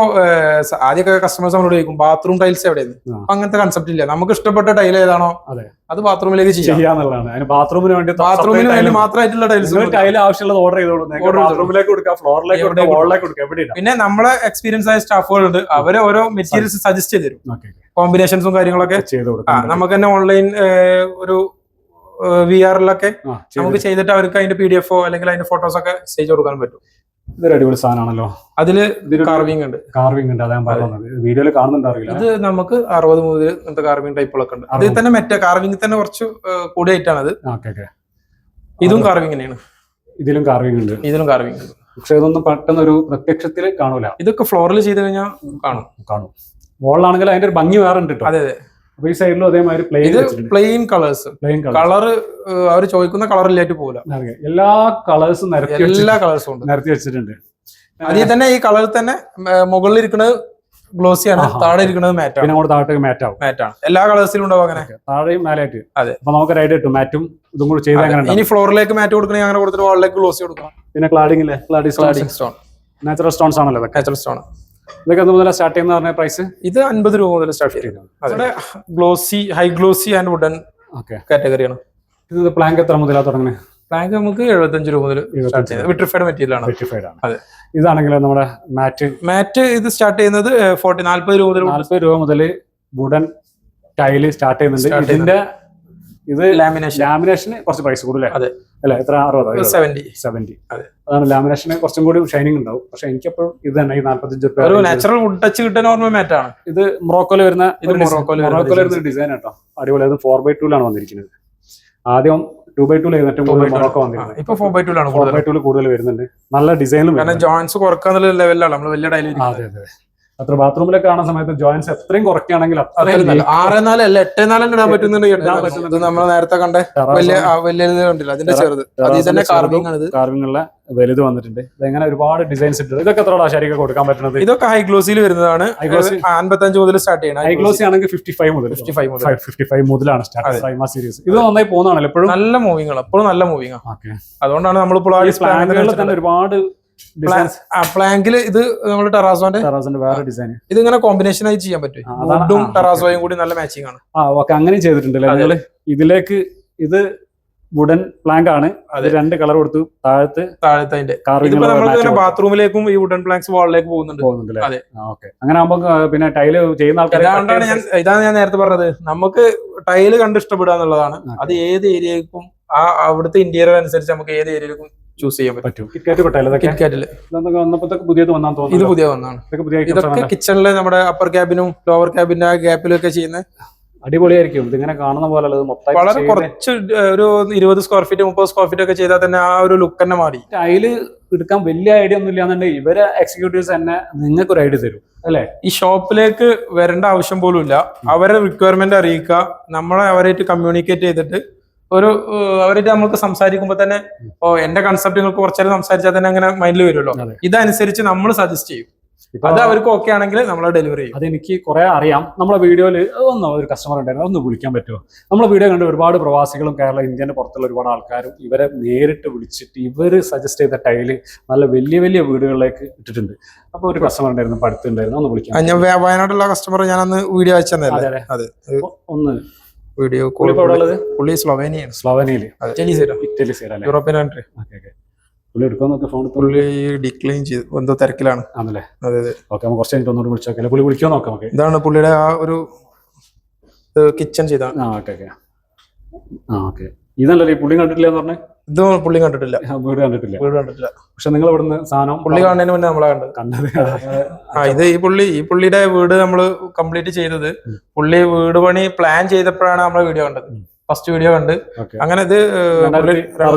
ആദ്യമൊക്കെ കസ്റ്റമേഴ്സ് നമ്മളോട് ചോദിക്കും ബാത്റൂം ടൈൽസ് എവിടെയെന്ന്. അപ്പൊ അങ്ങനത്തെ കൺസെപ്റ്റ് ഇല്ല. നമുക്ക് ഇഷ്ടപ്പെട്ട ടൈൽ ഏതാണോ അത് ബാത്റൂമിലേക്ക് ചെയ്യാന്നുള്ളതാണ്. ബാത്റൂമിന് വേണ്ടി മാത്രമായിട്ടുള്ള ടൈൽസ്. ടൈൽ ആവശ്യമുള്ളത് ഓർഡർ ചെയ്തോളൂ. പിന്നെ നമ്മളെ എക്സ്പീരിയൻസ് ആയ സ്റ്റാഫുകളുണ്ട്, അവരെ ഓരോ മെറ്റീരിയൽസ് സജസ്റ്റ് ചെയ്ത് തരും, കോമ്പിനേഷൻസും കാര്യങ്ങളൊക്കെ ചെയ്ത് കൊടുക്കും. നമുക്ക് തന്നെ ഓൺലൈൻ ഒരു VR-ലൊക്കെ നമുക്ക് ചെയ്തിട്ട് അവർക്ക് അതിന്റെ PDF അല്ലെങ്കിൽ അതിന്റെ ഫോട്ടോസ് ഒക്കെ സ്റ്റേജ് കൊടുക്കാൻ പറ്റും. ഇതൊരു അടിപൊളി സാധനമാണല്ലോ. അതില് കാർവിംഗ് ഉണ്ട്. അതാ പറഞ്ഞത്, വീഡിയോയിൽ കാണുന്നുണ്ടാവില്ല. ഇത് നമുക്ക് 60 മുതൽ ഇങ്ങനത്തെ കാർവിംഗ് ടൈപ്പുകളൊക്കെ ഉണ്ട്. അതിൽ തന്നെ കാർവിംഗ് തന്നെ കുറച്ച് കൂടിയായിട്ടാണ് അത്. ഇതും കാർവിംഗ് തന്നെയാണ്. ഇതിലും കാർവിംഗ് ഉണ്ട്. പക്ഷെ ഇതൊന്നും പെട്ടെന്ന് ഒരു പ്രത്യക്ഷത്തിൽ കാണൂല. ഇതൊക്കെ ഫ്ലോറിൽ ചെയ്ത് കഴിഞ്ഞാൽ കാണും. വോളിലാണെങ്കിൽ അതിന്റെ ഒരു ഭംഗി വേറെ ഉണ്ട്. അതെ. അപ്പൊ ഈ സൈഡിലും അതേമാതിരി പ്ലെയിൻ കളേഴ്സ്. കളറ് അവർ ചോദിക്കുന്ന കളറിലായിട്ട് പോകില്ല. എല്ലാ കളേഴ്സും നിരത്തി വെച്ചിട്ടുണ്ട്. അതിൽ തന്നെ ഈ കളറിൽ തന്നെ മുകളിൽ ഇരിക്കുന്നത് ഗ്ലോസിയാണ്, താഴെ ഇരിക്കുന്നത് മാറ്റാണ്. പിന്നെ താഴെ മാറ്റാണ്. എല്ലാ കളേഴ്സിലും ഉണ്ടാവും അങ്ങനെ, താഴെയും മേലായിട്ട്. അതെ. അപ്പൊ നമുക്ക് ഒരു ഐഡിയ കിട്ടും മാറ്റും ഇതും കൂടി ചെയ്ത്. ഇനി ഫ്ലോറിലേക്ക് മാറ്റ് കൊടുക്കണമെങ്കിൽ അങ്ങനെ കൊടുത്തിട്ട് വാളിലേക്ക് ഗ്ലോസി കൊടുക്കണം. പിന്നെ ക്ലാഡിംഗ് സ്റ്റോൺ, നാച്ചുറൽ സ്റ്റോൺസ് ആണല്ലോ. Natural stone. ഇതൊക്കെ മുതൽ സ്റ്റാർട്ട് ചെയ്യുന്ന പറഞ്ഞ പ്രൈസ് ഇത് 50 രൂപ മുതൽ സ്റ്റാർട്ട് ചെയ്യുന്നത്. അവിടെ glossy, high glossy and wooden കാറ്റഗറിയാണ്. ഇത് പ്ലാങ്ക് എത്ര മുതലാ തുടങ്ങുന്നത്? പ്ലാങ്ക് നമുക്ക് 75 രൂപ മുതൽ വിട്രിഫൈഡ് മെറ്റീരിയൽ ആണ്. അതെ. ഇതാണെങ്കിലും നമ്മുടെ മാറ്റ് ഇത് സ്റ്റാർട്ട് ചെയ്യുന്നത് 40 രൂപ മുതൽ വുഡൻ ടൈല് സ്റ്റാർട്ട് ചെയ്യുന്നുണ്ട്. ഇതിന്റെ ഇത് ലാമിനേഷന് കുറച്ച് പ്രൈസ് കൂടുതലേ? അതെ. അല്ല, എത്ര? 70. അതാണ് ലാമിനേഷന് കുറച്ചും കൂടി ഷൈനിങ് ഉണ്ടാവും. പക്ഷെ എനിക്കപ്പോഴും ഇത് തന്നെ 45 രൂപ. നാച്ചുറൽ വുഡ് ടച്ച് കിട്ടുന്ന നോർമൽ മാറ്റ് ആണ്. ഇത് മൊറോക്കോയിൽ വരുന്ന ഡിസൈൻ കേട്ടോ. അടിപൊളി. അത് 4x2 വന്നിരിക്കുന്നത്. ആദ്യം 2x2 ഏറ്റവും കൂടുതൽ മൊറോക്കോ വന്നിരുന്നത്. ഇപ്പൊ 4x2 ആണ് 4x2 കൂടുതൽ വരുന്നുണ്ട്. നല്ല ഡിസൈനും കാരണം ജോയിന്റ്സ് കുറക്കാന്നുള്ള ലെവലിലാണ് നമ്മൾ വലിയ ടൈൽ. അതെ അതെ. അത്ര ബാത്റൂമിലൊക്കെ കാണുന്ന സമയത്ത് ജോയിന്റ്സ് എത്രയും കുറയ്ക്കുകയാണെങ്കിൽ 6-4 അല്ല 8-4 ഇടാൻ പറ്റുന്നുണ്ട്. നമ്മൾ നേരത്തെ കണ്ട വലിയ കണ്ടില്ല, അതിന്റെ ചെറുത് കാർവിംഗുള്ള വലുത് വന്നിട്ടുണ്ട്. ഇതെങ്ങനെ ഒരുപാട് ഡിസൈൻസ് ഉണ്ട്. ഇതൊക്കെ എത്ര ശരിക്കും കൊടുക്കാൻ പറ്റുന്നത്? ഇതൊക്കെ ഹൈ ഗ്ലോസിൽ വരുന്നതാണ്. 55 മുതൽ സ്റ്റാർട്ട് ചെയ്യണം. ഹൈ ഗ്ലോസി ആണെങ്കിൽ 55 മുതലാണ് സ്റ്റാർട്ട്. സൈമ സീരീസ് ഇത് നന്നായി പോകുന്നതാണല്ലോ, എപ്പോഴും നല്ല മൂവിംഗ് ആണ്, എപ്പോഴും നല്ല മൂവിംഗ് ആണ്. അതുകൊണ്ടാണ് നമ്മൾ ഒരുപാട് പ്ലാങ്കില് ഇത് നമ്മൾ ടെറാസോന്റെ വേറെ ഡിസൈൻ ഇത് ഇങ്ങനെ കോമ്പിനേഷൻ ആയി ചെയ്യാൻ പറ്റും. വുഡും ടെറാസോയും കൂടി നല്ല മാച്ചിങ് ആണ്. അങ്ങനെ ചെയ്തിട്ടുണ്ടല്ലേ നിങ്ങള്? ഇതിലേക്ക് ഇത് വുഡൻ പ്ലാങ്ക് ആണ്. അത് 2 കളർ കൊടുത്തു. താഴത്തെ ബാത്റൂമിലേക്കും ഈ വുഡൻ പ്ലാങ്ക്സ് വാളിലേക്ക് പോകുന്നുണ്ട്. അങ്ങനെ ആകുമ്പോ പിന്നെ ടൈല് ചെയ്യുന്ന ആൾക്കാർ, ഇതാണ് ഞാൻ നേരത്തെ പറഞ്ഞത്, നമുക്ക് ടൈല് കണ്ട് ഇഷ്ടപ്പെടുക എന്നുള്ളതാണ്. അത് ഏത് ഏരിയക്കും അവിടുത്തെ ഇന്റീരിയർ അനുസരിച്ച് നമുക്ക് ഏത് ഏരിയയിലേക്കും ചൂസ് ചെയ്യാൻ പറ്റും. പുതിയത് വന്നാന്ന് തോന്നുന്നു. ഇത് പുതിയ വന്നാണ്. ഇതൊക്കെ കിച്ചണില് നമ്മുടെ അപ്പർ ക്യാബിനും ലോവർ ക്യാബിന്റെ ഗ്യാപ്പിലും ഒക്കെ ചെയ്യുന്ന അടിപൊളിയായിരിക്കും. ഇതിങ്ങനെ കാണുന്ന പോലെ വളരെ കുറച്ച് ഒരു 20 സ്ക്വയർ ഫീറ്റ് 30 സ്ക്വയർ ഫീറ്റ് ഒക്കെ ചെയ്താൽ തന്നെ ആ ഒരു ലുക്ക് തന്നെ മാറി. ടൈല് എടുക്കാൻ വലിയ ഐഡിയ ഒന്നും ഇല്ലാന്നുണ്ടെങ്കിൽ ഇവരെ എക്സിക്യൂട്ടീവ്സ് തന്നെ നിങ്ങൾക്ക് ഒരു ഐഡിയ തരും അല്ലെ? ഈ ഷോപ്പിലേക്ക് വരേണ്ട ആവശ്യം പോലും ഇല്ല. അവരെ റിക്വയർമെന്റ് അറിയിക്കുക, നമ്മളെ അവരായിട്ട് കമ്മ്യൂണിക്കേറ്റ് ചെയ്തിട്ട് അവരായിട്ട് നമുക്ക് സംസാരിക്കുമ്പോൾ തന്നെ എന്റെ കൺസെപ്റ്റ് നിങ്ങൾക്ക് കുറച്ചേരം സംസാരിച്ചാൽ തന്നെ അങ്ങനെ മൈൻഡിൽ വരുമല്ലോ. ഇതനുസരിച്ച് നമ്മൾ സജസ്റ്റ് ചെയ്യും. അത് അവർക്ക് ഓക്കെ ആണെങ്കിൽ നമ്മൾ ഡെലിവറി ചെയ്യും. അതെനിക്ക് കുറെ അറിയാം. നമ്മളെ വീഡിയോയിൽ ഒരു കസ്റ്റമർ ഉണ്ടായിരുന്നു, ഒന്ന് വിളിക്കാൻ പറ്റുമോ? നമ്മളെ വീഡിയോ കണ്ട് ഒരുപാട് പ്രവാസികളും കേരള ഇന്ത്യന്റെ പുറത്തുള്ള ഒരുപാട് ആൾക്കാരും ഇവരെ നേരിട്ട് വിളിച്ചിട്ട് ഇവര് സജസ്റ്റ് ചെയ്ത ടൈല് നല്ല വലിയ വലിയ വീടുകളിലേക്ക് ഇട്ടിട്ടുണ്ട്. അപ്പൊ ഒരു കസ്റ്റമർ ഉണ്ടായിരുന്നു, പഠിത്തമുണ്ടായിരുന്നു, ഒന്ന് വിളിക്കാം. ഞാൻ വയനാട്ടിലുള്ള കസ്റ്റമർ ഞാൻ അന്ന് വീഡിയോ അയച്ചു തന്നെ. അതെ, ഒന്ന് വീഡിയോ പുള്ളി സ്ലോവേനിയയില് ഇറ്റലി സൈഡ് യൂറോപ്യൻ കൺട്രി. പുള്ളി ഡിക്ലൈൻ ചെയ്തു, എന്തോ തിരക്കിലാണ്. അതെ അതെ. കുറച്ച് കഴിഞ്ഞിട്ട് ഒന്നുകൂടി വിളിച്ചോക്കെ പുള്ളി വിളിക്കാൻ നോക്കാം. ഇതാണ് പുള്ളിയുടെ ആ ഒരു കിച്ചൺ ചെയ്താണ്. ഇതല്ലേ പുള്ളി കണ്ടിട്ടില്ല എന്ന് പറഞ്ഞേ? ഇത് പുള്ളി കണ്ടിട്ടില്ല, വീട് കണ്ടിട്ടില്ല. പക്ഷെ നിങ്ങൾ ഇവിടുന്ന് സാധനം പുള്ളി കാണുന്നതിന് മുന്നേ നമ്മളെ കണ്ടത്. ഇത് ഈ പുള്ളിയുടെ വീട് നമ്മള് കംപ്ലീറ്റ് ചെയ്തത് പുള്ളി വീട് പണി പ്ലാൻ ചെയ്തപ്പോഴാണ് നമ്മളെ വീഡിയോ കണ്ടത്. ഫസ്റ്റ് വീഡിയോ കണ്ട് അങ്ങനെ ഇത്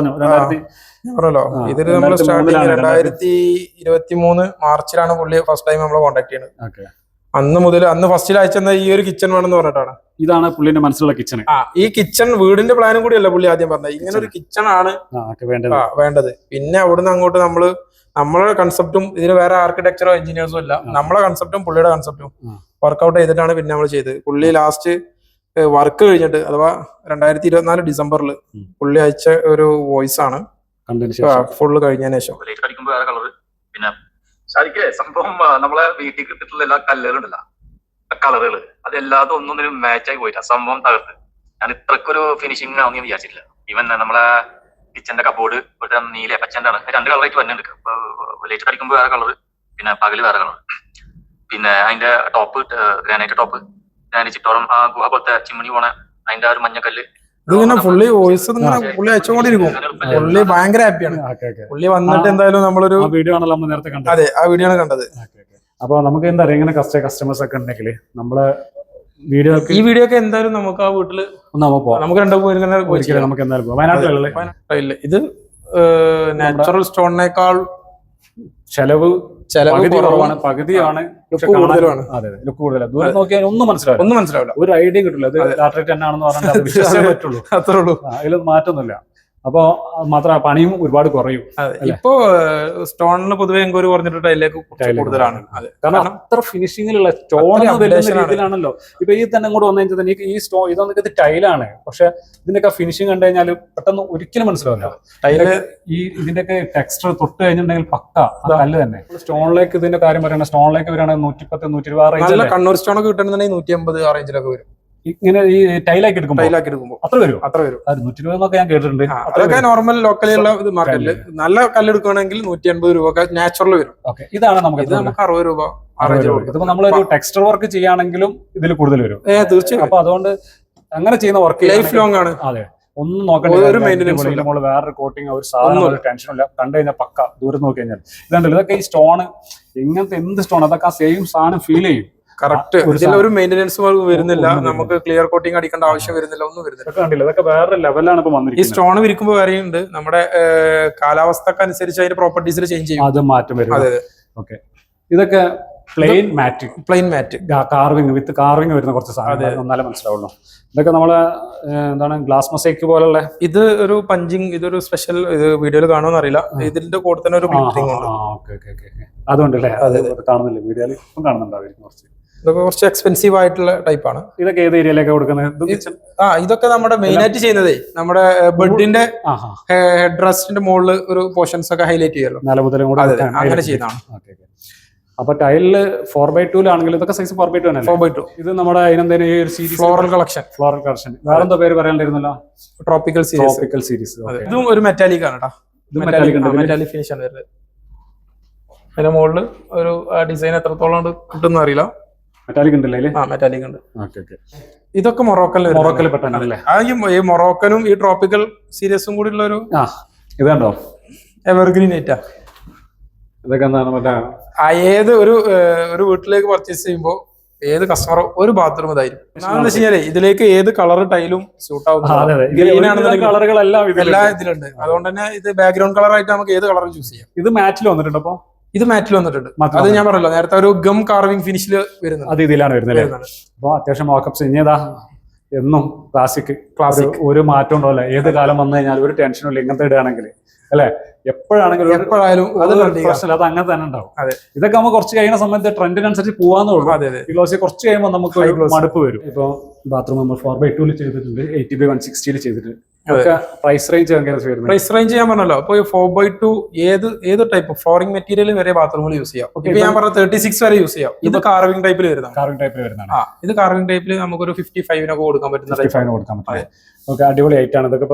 പറഞ്ഞല്ലോ. ഇതില് നമ്മൾ സ്റ്റാർട്ടിങ് 2023 മാർച്ചിലാണ് പുള്ളി ഫസ്റ്റ് ടൈം നമ്മളെ കോൺടാക്ട് ചെയ്യുന്നത്. അന്ന് ഫസ്റ്റിൽ അയച്ചെന്ന ഈ ഒരു കിച്ചൺ വേണമെന്ന് പറഞ്ഞിട്ടാണ്. ഇതാണ് പുള്ളിന്റെ മനസ്സിലുള്ള കിച്ചൺ. ഈ കിച്ചൺ വീടിന്റെ പ്ലാനും കൂടി അല്ല പുള്ളി ആദ്യം പറഞ്ഞത്, ഇങ്ങനെ ഒരു കിച്ചൺ ആണ് വേണ്ടത്. പിന്നെ അവിടുന്ന് അങ്ങോട്ട് നമ്മളെ കൺസെപ്റ്റും ഇതിന് വേറെ ആർക്കിടെക്ചറോ എഞ്ചിനീയേഴ്സോ ഇല്ല, നമ്മളെ കൺസെപ്റ്റും പുള്ളിയുടെ കൺസെപ്റ്റും വർക്ക്ഔട്ട് ചെയ്തിട്ടാണ് പിന്നെ നമ്മൾ ചെയ്തത്. പുള്ളി ലാസ്റ്റ് വർക്ക് കഴിഞ്ഞിട്ട് അഥവാ 2024 ഡിസംബറിൽ പുള്ളി അയച്ച ഒരു വോയിസ് ആണ് ഫുള്ള് കഴിഞ്ഞതിന് ശേഷം. പിന്നെ ശരിക്കും സംഭവം നമ്മളെ വീട്ടിൽ കിട്ടിയിട്ടുള്ള എല്ലാ കല്ലുകളുണ്ടല്ലോ, കളറുകള് അതെല്ലാതും ഒന്നൊന്നിനും മാച്ചായി പോയിട്ടാ സംഭവം തകർത്ത്. ഞാൻ ഇത്രക്കൊരു ഫിനിഷിംഗ് ആവുന്ന വിചാരിച്ചില്ല. ഈവൻ നമ്മളെ കിച്ചന്റെ കബോർഡ് ഒരു നീല പച്ചന്റെ ആണ്, 2 കളറായിട്ട് വന്നിട്ടുണ്ട്. ലൈറ്റ് അടിക്കുമ്പോൾ വേറെ കളർ, പിന്നെ പകല് വേറെ കളർ. പിന്നെ അതിന്റെ ടോപ്പ് ഗ്രാനൈറ്റ് ടോപ്പ്, ഗ്രാനൈറ്റ് ചിട്ടോളം ആ ഗുഹ പോലത്തെ ചിമ്മിണി പോണ അതിന്റെ ആ ഒരു മഞ്ഞക്കല്ല്. ഇതിങ്ങനെ പുള്ളി വോയിസ് പുള്ളി അയച്ചുകൊണ്ടിരിക്കും. പുള്ളി ഭയങ്കര ഹാപ്പിയാണ്. പുള്ളി വന്നിട്ട് എന്തായാലും നമ്മളൊരു വീഡിയോ ആണല്ലോ നമ്മൾ നേരത്തെ കണ്ടത്. അതെ, ആ വീഡിയോ ആണ് കണ്ടത്. അപ്പൊ നമുക്ക് എന്താ പറയുക, ഇങ്ങനെ കസ്റ്റമേഴ്സ് ഒക്കെ ഉണ്ടെങ്കിൽ നമ്മളെ ഈ വീഡിയോ ഒക്കെ എന്തായാലും നമുക്ക് ആ വീട്ടില് നമുക്ക് നമുക്ക് എന്തായാലും പോകാം. വയനാട്ടിലല്ലേ ഇത് നാച്ചുറൽ സ്റ്റോണിനേക്കാൾ ചെലവ് കുറവാണ്, പകുതിയാണ്, കൂടുതലാണ്. അതെ, ലുക്ക് കൂടുതലാണ്. ദൂരം നോക്കിയാൽ ഒന്നും മനസ്സിലാവില്ല, ഒരു ഐഡിയ കിട്ടില്ല. ഇത് ലാറ്ററേറ്റ് തന്നെയാണെന്ന് പറഞ്ഞാൽ വിശ്വസിക്കാൻ പറ്റുള്ളൂ, അത്രേ ഉള്ളൂ. അതിൽ മാറ്റമൊന്നുമില്ല. അപ്പൊ മാത്രം പണിയും ഒരുപാട് കുറയും. ഇപ്പോ സ്റ്റോണിന് പൊതുവെ എൻക്വയറി കുറഞ്ഞിട്ട് ടൈലിലേക്ക് കൂടുതലാണ്. കാരണം അത്ര ഫിനിഷിങ്ങിലുള്ള സ്റ്റോൺ രീതിയിലാണല്ലോ. ഇപ്പൊ ഈ തന്നെ ഇങ്ങോട്ട് വന്നു കഴിഞ്ഞാൽ ഈ സ്റ്റോൺ ഇതൊക്കെ ഇത് ടൈലാണ്, പക്ഷെ ഇതിന്റെയൊക്കെ ഫിനിഷിംഗ് കണ്ടു കഴിഞ്ഞാൽ പെട്ടെന്ന് ഒരിക്കലും മനസ്സിലാവില്ല. ടൈല് ഇതിന്റെയൊക്കെ ടെക്സ്ചർ തൊട്ട് കഴിഞ്ഞിട്ടുണ്ടെങ്കിൽ പക്ക കല്ല് തന്നെ. സ്റ്റോണിലേക്ക് ഇതിന്റെ കാര്യം പറയുന്നത്, സ്റ്റോണിലേക്ക് വരികയാണെങ്കിൽ 110, 120 കണ്ണൂർ സ്റ്റോണൊക്കെ കിട്ടുന്നുണ്ടെങ്കിൽ 150 ആ റേഞ്ചിലൊക്കെ വരും. ഇങ്ങനെ ഈ ടൈലാക്കി എടുക്കുമ്പോൾ അത്ര വരും. 120 എന്നൊക്കെ ഞാൻ കേട്ടിട്ടുണ്ട്. അതൊക്കെ നോർമൽ ലോക്കലുള്ള മാർക്കറ്റില് നല്ല കല്ലെടുക്കുകയാണെങ്കിൽ 180 രൂപ നാച്ചുറൽ വരും. ഇതാണ് നമുക്ക് 60 രൂപ. ഇതിപ്പോ നമ്മളൊരു ടെക്സ്ചർ വർക്ക് ചെയ്യുകയാണെങ്കിലും ഇതിൽ കൂടുതൽ വരും. തീർച്ചയായും. അപ്പൊ അതുകൊണ്ട് അങ്ങനെ ചെയ്യുന്ന വർക്ക് ലൈഫ് ലോങ് ആണ്. അതെ, ഒന്നും നോക്കണ്ട. നമ്മള് വേറൊരു കോട്ടിങ് ഒരു സാധനം ടെൻഷനില്ല. കണ്ടു കഴിഞ്ഞാൽ പക്ക ദൂരം നോക്കി കഴിഞ്ഞാൽ ഇതുണ്ടല്ലോ. ഇതൊക്കെ ഈ സ്റ്റോൺ ഇങ്ങനത്തെ എന്ത് സ്റ്റോൺ അതൊക്കെ ആ സെയിം സാധനം ഫീൽ ചെയ്യും. കറക്റ്റ്. ഇതിൽ ഒരു മെയിൻ്റെനൻസ് വരുന്നില്ല, നമുക്ക് ക്ലിയർ കോട്ടിങ് അടിക്കേണ്ട ആവശ്യം വരുന്നില്ല, ഒന്നും വരുന്നില്ല. കണ്ടില്ല, ഇതൊക്കെ വേറെ ലെവലാണ് ഇപ്പൊ ഈ വന്നിരിക്കുന്നത്. സ്റ്റോൺ വിരിക്കുമ്പോൾ വരെയുണ്ട് നമ്മുടെ കാലാവസ്ഥക്ക് അനുസരിച്ച് അതിന്റെ പ്രോപ്പർട്ടീസിൽ ചേഞ്ച് ചെയ്യും, അത് മാറ്റം വരും. അതെ. ഓക്കെ, ഇതൊക്കെ പ്ലെയിൻ മാറ്റ് കാർവിംഗ് വിത്ത് കാർവിംഗ് വരുന്ന കുറച്ച് സാധനം എന്നാലേ മനസ്സിലാവുള്ളൂ. ഇതൊക്കെ നമ്മളെ എന്താണ് ഗ്ലാസ് മൊസൈക്ക് പോലുള്ള. ഇത് ഒരു പഞ്ചിങ്, ഇതൊരു സ്പെഷ്യൽ ഇത് വീഡിയോയിൽ കാണുമെന്ന് അറിയില്ല. ഇതിന്റെ കൂടെ തന്നെ ഒരു ഗ്ലിറ്ററിംഗ് ഉണ്ട്. അതുകൊണ്ടല്ലേ കാണുന്നില്ല വീഡിയോയിൽ, ഇപ്പം കാണുന്നുണ്ടാവും കുറച്ച്. ഇതൊക്കെ കുറച്ച് എക്സ്പെൻസീവ് ആയിട്ടുള്ള ടൈപ്പാണ്. ഇതൊക്കെ ഏത് ഏരിയയിലേക്കാണ് കൊടുക്കുന്നത്? ഇതൊക്കെ നമ്മുടെ മെയിൻ ആയിട്ട് ചെയ്യുന്നതേ നമ്മുടെ ബെഡിന്റെ ഹെഡ് റെസ്റ്റിന്റെ മുകളിൽ ഒരു പോർഷൻസ് ഒക്കെ ഹൈലൈറ്റ് ചെയ്യുമല്ലോ, നിലമുതലും കൂടെ അങ്ങനെ ചെയ്യുന്നതാണ്. അപ്പൊ ടൈലില് 4x2 ആണെങ്കിൽ ഇതൊക്കെ സൈസ് 4x2 ആണ്. 4x2 ഇത് നമ്മുടെ അതിനെന്തേലും ഈ ഒരു സീരീസ് ഫ്ലോറൽ കളക്ഷൻ. വേറെന്തോ പേര് പറയാണ്ടിരുന്നല്ലോ, ട്രോപ്പിക്കൽ സീരീസ്. ഇതും ഒരു മെറ്റാലിക് ആണ് കേട്ടോ, മെറ്റാലിക് ഫിനിഷ് ആണ് വരുന്നത്. അതിന്റെ മുകളിൽ ഒരു ഡിസൈൻ എത്രത്തോളം കിട്ടുന്ന അറിയില്ല, മെറ്റാലിക് ഉണ്ടല്ലേ? മെറ്റാലിക് ഉണ്ട്. ഇതൊക്കെ മൊറോക്കൽ പെട്ടാണല്ലേ. ഈ മൊറോക്കനും ഈ ട്രോപ്പിക്കൽ സീരീസും കൂടി ഉള്ള ഒരു ഇതാണ്ടോ എവർഗ്രീൻ ഐറ്റാ. ഇതൊക്കെ എന്താണ് മറ്റേ ഏത് ഒരു വീട്ടിലേക്ക് പർച്ചേസ് ചെയ്യുമ്പോൾ ഏത് കസ്റ്റമർ ഒരു ബാത്റൂം ഇതായിരിക്കും. എന്താണെന്ന് വെച്ച് കഴിഞ്ഞാല് ഇതിലേക്ക് ഏത് കളർ ടൈലും സ്യൂട്ട് ആവുന്ന ഗ്രീൻ ആണെന്നുണ്ടെങ്കിൽ കളറുകളെല്ലാം ഇതിലുണ്ട്. അതുകൊണ്ട് തന്നെ ഇത് ബാക്ക്ഗ്രൗണ്ട് കളർ ആയിട്ട് നമുക്ക് ഏത് കളറും ചൂസ് ചെയ്യാം. ഇത് മാറ്റിൽ വന്നിട്ടുണ്ട്. അപ്പൊ ഇത് മാറ്റിൽ വന്നിട്ടുണ്ട്. അത് ഞാൻ പറഞ്ഞല്ലോ നേരത്തെ, ഒരു ഗം കാർവിംഗ് ഫിനിഷിൽ വരുന്നത്, അത് ഇതിലാണ് വരുന്നത്. അപ്പൊ അത്യാവശ്യം വാക്കപ്സ് ഇനിയതാ എന്നും ക്ലാസിക് ഒരു മാറ്റം ഉണ്ടാവില്ല. ഏത് കാലം വന്നു കഴിഞ്ഞാൽ ഒരു ടെൻഷനും ഇല്ല ഇങ്ങനത്തെ ഇടുകയാണെങ്കിൽ, അല്ലെ? എപ്പോഴാണെങ്കിലും പ്രശ്നമില്ല, അത് അങ്ങനെ തന്നെ ഉണ്ടാവും. ഇതൊക്കെ നമുക്ക് കുറച്ച് കഴിയുന്ന സമയത്ത് ട്രെൻഡിനനുസരിച്ച് പോവാന്നുള്ളൂ. ഈ ഗ്ലോസി കുറച്ച് കഴിയുമ്പോൾ നമുക്ക് മടുപ്പ് വരും. ഇപ്പൊ ബാത്റൂം നമ്മൾ 4x2 ചെയ്തിട്ടുണ്ട്, 80x160 ചെയ്തിട്ടുണ്ട്. പ്രൈസ് റേഞ്ച് ഞാൻ പറഞ്ഞല്ലോ. അപ്പൊ 4x2 ഏത് ടൈപ്പ് ഫ്ലോറിംഗ് മെറ്റീരിയൽ വരെ ബാത്റൂമിൽ യൂസ് ചെയ്യാം. ഇപ്പൊ ഞാൻ പറഞ്ഞ 36 വരെ യൂസ് ചെയ്യാം. ഇത് കാർവിംഗ് ടൈപ്പിൽ വരുന്നതാണ്. ഇത് കാർവിംഗ് ടൈപ്പിൽ നമുക്കൊരു 55 കൊടുക്കാൻ പറ്റുന്ന ഓക്കെ, അടിപൊളി ആയിട്ടാണ്. ഇതൊക്കെ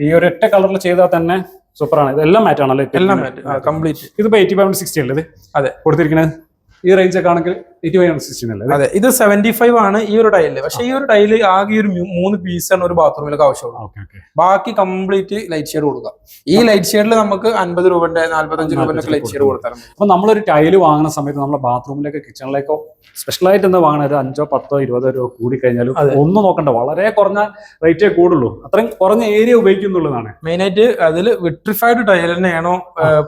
ഈ ഒരു ഒറ്റ കളറിൽ ചെയ്താൽ തന്നെ സൂപ്പറാണ്. ഇതെല്ലാം മാറ്റ് ആണല്ലോ, എല്ലാം മാറ്റ് കംപ്ലീറ്റ്. ഇതിപ്പോ 85x60 അല്ലേ? അതെ, കൊടുത്തിരിക്കുന്നത് ഈ റേഞ്ച് ഒക്കെ ആണെങ്കിൽ 85x60 അല്ലേ? അതെ, ഇത് 75 ആണ് ഈ ഒരു ടൈലില്. പക്ഷെ ഈ ഒരു ടൈല് ആകെ ഒരു 3 പീസാണ് ഒരു ബാത്റൂമിലൊക്കെ ആവശ്യമുള്ളൂ. ബാക്കി കംപ്ലീറ്റ് ലൈറ്റ് ഷെയ്ഡ് കൊടുക്കാം. ഈ ലൈറ്റ് ഷെയ്ഡിൽ നമുക്ക് 50 രൂപന്റെ 45 രൂപന്റെ ലൈറ്റ് ഷെയ്ഡ് കൊടുത്താൽ. അപ്പൊ നമ്മളൊരു ടൈല് വാങ്ങുന്ന സമയത്ത് നമ്മുടെ ബാത്റൂമിലേക്കോ കിച്ചണിലേക്കോ സ്പെഷ്യലായിട്ട് എന്താ വാങ്ങണത്? 5, 10, 20 രൂപ കൂടി കഴിഞ്ഞാലും ഒന്നും നോക്കണ്ട, വളരെ കുറഞ്ഞ റേറ്റേ കൂടുള്ളൂ. അത്രയും കുറഞ്ഞ ഏരിയ ഉപയോഗിക്കുന്നുള്ളതാണ് മെയിൻ ആയിട്ട്. അതിൽ വിട്രിഫൈഡ് ടൈൽ തന്നെയാണോ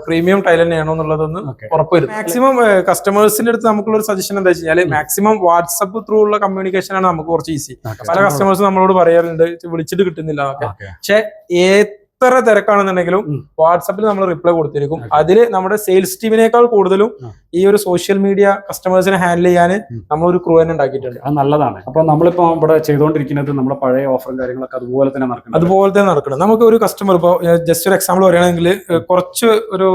പ്രീമിയം ടൈൽ തന്നെയാണോ എന്നുള്ളതൊന്ന് ഉറപ്പുവരും. മാക്സിമം കസ്റ്റമേഴ്സിന്റെ അടുത്ത് നമുക്കുള്ള ഒരു സജഷൻ എന്താ വെച്ചാൽ, മാക്സിമം വാട്സപ്പ് ത്രൂ ഉള്ള കമ്മ്യൂണിക്കേഷൻ ആണ് നമുക്ക് കുറച്ച് ഈസി. പല കസ്റ്റമേഴ്സ് നമ്മളോട് പറയാറുണ്ട് വിളിച്ചിട്ട് കിട്ടുന്നില്ല എന്നൊക്കെ. പക്ഷെ എത്ര തിരക്കാണെന്നുണ്ടെങ്കിലും വാട്സപ്പിൽ നമ്മൾ റിപ്ലൈ കൊടുത്തിരിക്കും. അതില് നമ്മുടെ സെയിൽസ് ടീമിനേക്കാൾ കൂടുതലും ഈ ഒരു സോഷ്യൽ മീഡിയ കസ്റ്റമേഴ്സിനെ ഹാൻഡിൽ ചെയ്യാൻ നമ്മളൊരു ക്രൂ തന്നെ ഉണ്ടാക്കിയിട്ടുണ്ട്. അത് നല്ലതാണ്. അപ്പൊ നമ്മളിപ്പോ ഇവിടെ ചെയ്തുകൊണ്ടിരിക്കുന്നത് നമ്മുടെ പഴയ ഓഫറും കാര്യങ്ങളൊക്കെ അതുപോലെ തന്നെ നടക്കണം. നമുക്ക് ഒരു കസ്റ്റമർ ഇപ്പൊ ജസ്റ്റ് ഒരു എക്സാമ്പിൾ പറയുകയാണെങ്കിൽ, കുറച്ച് ഒരു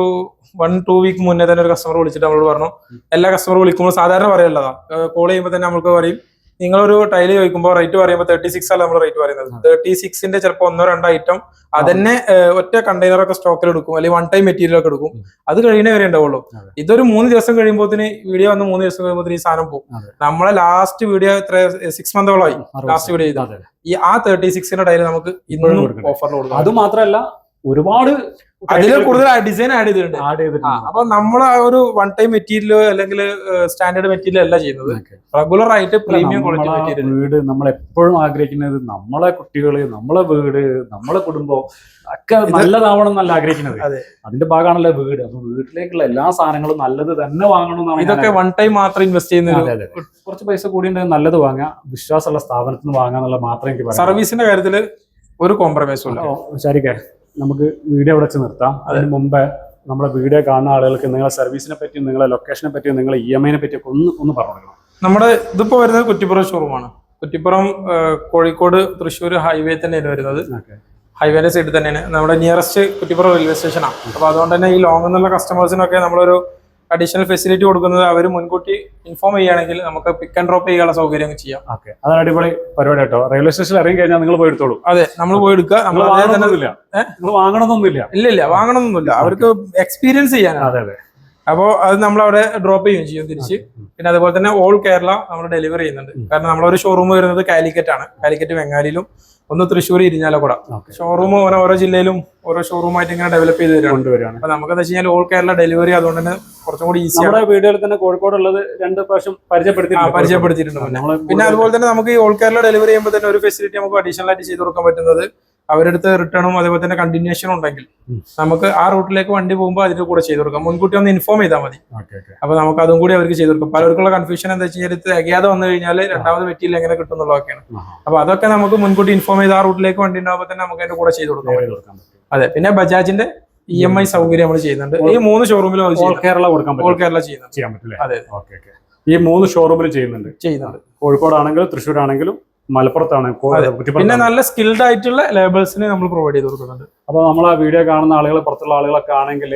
1-2 വീക്ക് മുന്നേ തന്നെ ഒരു കസ്റ്റമർ വിളിച്ചിട്ട് നമ്മളോട് പറഞ്ഞു, എല്ലാ കസ്റ്റമർ വിളിക്കുമ്പോൾ സാധാരണ പറയല്ലതാ, കോൾ ചെയ്യുമ്പോൾ തന്നെ നമുക്ക് പറയും, നിങ്ങളൊരു ടൈല് ചോദിക്കുമ്പോൾ റേറ്റ് പറയുമ്പോൾ 36 അല്ല നമ്മൾ റേറ്റ് പറയുന്നത്. 36ന്റെ ചിലപ്പോൾ 1-2 ഐറ്റം അതന്നെ ഒറ്റ കണ്ടെയ്നറൊക്കെ സ്റ്റോക്കിൽ എടുക്കും, അല്ലെങ്കിൽ 1 ടൈം മെറ്റീരിയൽ ഒക്കെ എടുക്കും. അത് കഴിയുന്നേ വരെ ഉണ്ടാവുള്ളൂ. ഇതൊരു 3 ദിവസം കഴിയുമ്പോൾ വീഡിയോ വന്ന് 3 ദിവസം കഴിയുമ്പോൾ ഈ സാധനം പോകും. നമ്മളെ ലാസ്റ്റ് വീഡിയോ 6 മന്തോളമായി ലാസ്റ്റ് വീഡിയോ ചെയ്താൽ ഈ 36ന്റെ ടൈല് നമുക്ക് ഇന്നും ഓഫറിൽ കൊടുക്കും. അത് മാത്രമല്ല ഒരുപാട് അതിൽ കൂടുതൽ ഡിസൈൻ ആഡ് ചെയ്തിട്ടുണ്ട്. അപ്പൊ നമ്മൾ ഒരു 1 ടൈം മെറ്റീരിയലോ അല്ലെങ്കിൽ സ്റ്റാൻഡേർഡ് മെറ്റീരിയൽ അല്ല ചെയ്യുന്നത്, റെഗുലർ ആയിട്ട് പ്രീമിയം ക്വാളിറ്റി മെറ്റീരിയൽ. വീട് നമ്മൾ എപ്പോഴും ആഗ്രഹിക്കുന്നത് നമ്മളെ കുട്ടികള്, നമ്മളെ വീട്, നമ്മളെ കുടുംബം ഒക്കെ നല്ലതാവണം എന്നല്ല ആഗ്രഹിക്കുന്നത്. അതിന്റെ ഭാഗമാണല്ലോ വീട്. അപ്പൊ വീട്ടിലേക്കുള്ള എല്ലാ സാധനങ്ങളും നല്ലത് തന്നെ വാങ്ങണം. ഇതൊക്കെ 1 ടൈം മാത്രം ഇൻവെസ്റ്റ് ചെയ്യുന്നത്. കുറച്ച് പൈസ കൂടി നല്ലത് വാങ്ങാം, വിശ്വാസമുള്ള സ്ഥാപനത്തിൽ നിന്ന് വാങ്ങാന്നുള്ള മാത്രം എനിക്ക് പറയാം. സർവീസിന്റെ കാര്യത്തിൽ ഒരു കോംപ്രമൈസും ഇല്ല. ശരിക്കേ, നമുക്ക് വീഡിയോ അവിടെ വെച്ച് നിർത്താം. അതിന് മുമ്പേ നമ്മളെ വീഡിയോ കാണുന്ന ആളുകൾക്ക് നിങ്ങളെ സർവീസിനെ പറ്റിയും നിങ്ങളെ ലൊക്കേഷനെ പറ്റിയും നിങ്ങളെ EMI പറ്റിയൊക്കെ ഒന്ന് പറഞ്ഞു കൊടുക്കണം. നമ്മുടെ ഇതിപ്പോ വരുന്നത് കുറ്റിപ്പുറം ഷോറൂമാണ്. കുറ്റിപ്പുറം കോഴിക്കോട് തൃശ്ശൂർ ഹൈവേ തന്നെയാണ് വരുന്നത്. ഹൈവേന്റെ സൈഡിൽ തന്നെയാണ്. നമ്മുടെ നിയറസ്റ്റ് കുറ്റിപ്പുറം റെയിൽവേ സ്റ്റേഷനാണ്. അപ്പൊ അതുകൊണ്ട് തന്നെ ഈ ലോങ് എന്നുള്ള കസ്റ്റമേഴ്സിനൊക്കെ നമ്മളൊരു അഡീഷണൽ ഫെസിലിറ്റി കൊടുക്കുന്നത് അവർ മുൻകൂട്ടി ഇൻഫോം ചെയ്യുകയാണെങ്കിൽ നമുക്ക് പിക്ക് ആൻഡ് ഡ്രോപ്പ് ചെയ്യാനുള്ള സൗകര്യം ചെയ്യാം. അതാണ് അടിപൊളി പരിപാടി കേട്ടോ. റെയിൽവേ സ്റ്റേഷനിൽ ഇറങ്ങി കഴിഞ്ഞാൽ നിങ്ങൾ പോയി എടുത്തോളൂ. അതെ, നമ്മൾ പോയി എടുക്കുക. നമ്മൾ വാങ്ങണമെന്നൊന്നുമില്ല. ഇല്ല, വാങ്ങണമെന്നൊന്നുമില്ല. അവർക്ക് എക്സ്പീരിയൻസ് ചെയ്യാനാണ്. അതെ, അപ്പോൾ അത് നമ്മൾ അവിടെ ഡ്രോപ്പ് ചെയ്യുകയും ചെയ്യും തിരിച്ച്. പിന്നെ അതുപോലെ തന്നെ ഓൾ കേരള നമ്മൾ ഡെലിവറി ചെയ്യുന്നുണ്ട്. കാരണം നമ്മളൊരു ഷോറൂം വരുന്നത് കാലിക്കറ്റ് ആണ്, കാലിക്കറ്റ് വെങ്ങാലിയിലും ഒന്ന് തൃശ്ശൂർ ഇരിഞ്ഞാലക്കുട. ഷോറൂം ഓരോ ജില്ലയിലും ഓരോ ഷോറൂമായിട്ട് ഇങ്ങനെ ഡെവലപ്പ് ചെയ്ത് കൊണ്ടുവരികയാണ്. അപ്പൊ നമുക്ക് എന്താ വെച്ചാൽ ഓൾ കേരള ഡെലിവറി അതുകൊണ്ട് തന്നെ കുറച്ചും കൂടി ഈസി. നമ്മുടെ വീഡിയോയിൽ തന്നെ കോഴിക്കോട് ഉള്ളത് 2 പ്രാവശ്യം പരിചയപ്പെടുത്തിയിട്ടുണ്ട്. പിന്നെ അതുപോലെ തന്നെ നമുക്ക് ഈ ഓൾ കേരള ഡെലിവറി ചെയ്യുമ്പോൾ തന്നെ ഒരു ഫെസിലിറ്റി നമുക്ക് അഡീഷണൽ ആയിട്ട് ചെയ്ത് കൊടുക്കാൻ പറ്റുന്നത്, അവരടുത്ത് റിട്ടേണും അതേപോലെ തന്നെ കണ്ടിന്യൂഷനും ഉണ്ടെങ്കിൽ നമുക്ക് ആ റൂട്ടിലേക്ക് വണ്ടി പോകുമ്പോൾ അതിന്റെ കൂടെ ചെയ്ത് കൊടുക്കാം. മുൻകൂട്ടി ഒന്ന് ഇൻഫോം ചെയ്താൽ മതി. അപ്പൊ നമുക്ക് അതും കൂടി അവർക്ക് ചെയ്ത് കൊടുക്കാം. പലർക്കുള്ള കൺഫ്യൂഷൻ എന്താ വെച്ച് കഴിഞ്ഞാൽ തികയാതെ വന്നു കഴിഞ്ഞാൽ രണ്ടാമത് മെറ്റീരിയൽ എങ്ങനെ കിട്ടും എന്നുള്ളതൊക്കെയാണ്. അപ്പൊ അതൊക്കെ നമുക്ക് മുൻകൂട്ടി ഇൻഫോം ചെയ്ത് ആ റൂട്ടിലേക്ക് വണ്ടി ഉണ്ടാകുമ്പോൾ തന്നെ നമുക്ക് അതിന്റെ കൂടെ ചെയ്ത് കൊടുക്കാം. അതെ. പിന്നെ ബജാജിന്റെ EMI സൗകര്യം നമ്മൾ ചെയ്യുന്നുണ്ട്. ഈ 3 ഷോറൂമിലും ഓൾ കേരള കൊടുക്കാൻ ഓൾ കേരള ചെയ്യാൻ പറ്റില്ല. അതെ. ഈ 3 ഷോറൂമിൽ ചെയ്യുന്നുണ്ട്. കോഴിക്കോടാണെങ്കിലും തൃശ്ശൂർ ആണെങ്കിലും മലപ്പുറത്താണ്. പിന്നെ നല്ല സ്കിൽഡ് ആയിട്ടുള്ള ലേബേഴ്സിന് നമ്മൾ പ്രൊവൈഡ് ചെയ്ത് കൊടുക്കുന്നുണ്ട്. അപ്പൊ നമ്മൾ ആ വീഡിയോ കാണുന്ന ആളുകൾ, പുറത്തുള്ള ആളുകളൊക്കെ ആണെങ്കിൽ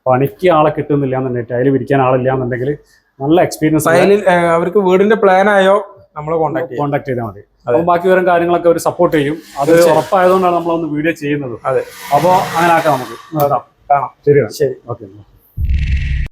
പണിക്ക് ആളെ കിട്ടുന്നില്ല എന്നുണ്ടെങ്കിൽ, ടൈല് വിരിക്കാൻ ആളില്ല എന്നുണ്ടെങ്കിൽ നല്ല എക്സ്പീരിയൻസ് അവർക്ക് വീടിന്റെ പ്ലാൻ ആയോ നമ്മളെ കോൺടാക്ട് ചെയ്താൽ മതി. അപ്പൊ ബാക്കി വരും കാര്യങ്ങളൊക്കെ അവർ സപ്പോർട്ട് ചെയ്യും. അത് ഉറപ്പായതുകൊണ്ടാണ് നമ്മളൊന്ന് വീഡിയോ ചെയ്യുന്നത്. അതെ. അപ്പോൾ അങ്ങനെ ആക്കാം, നമുക്ക് കാണാം. ശരി. ഓക്കെ.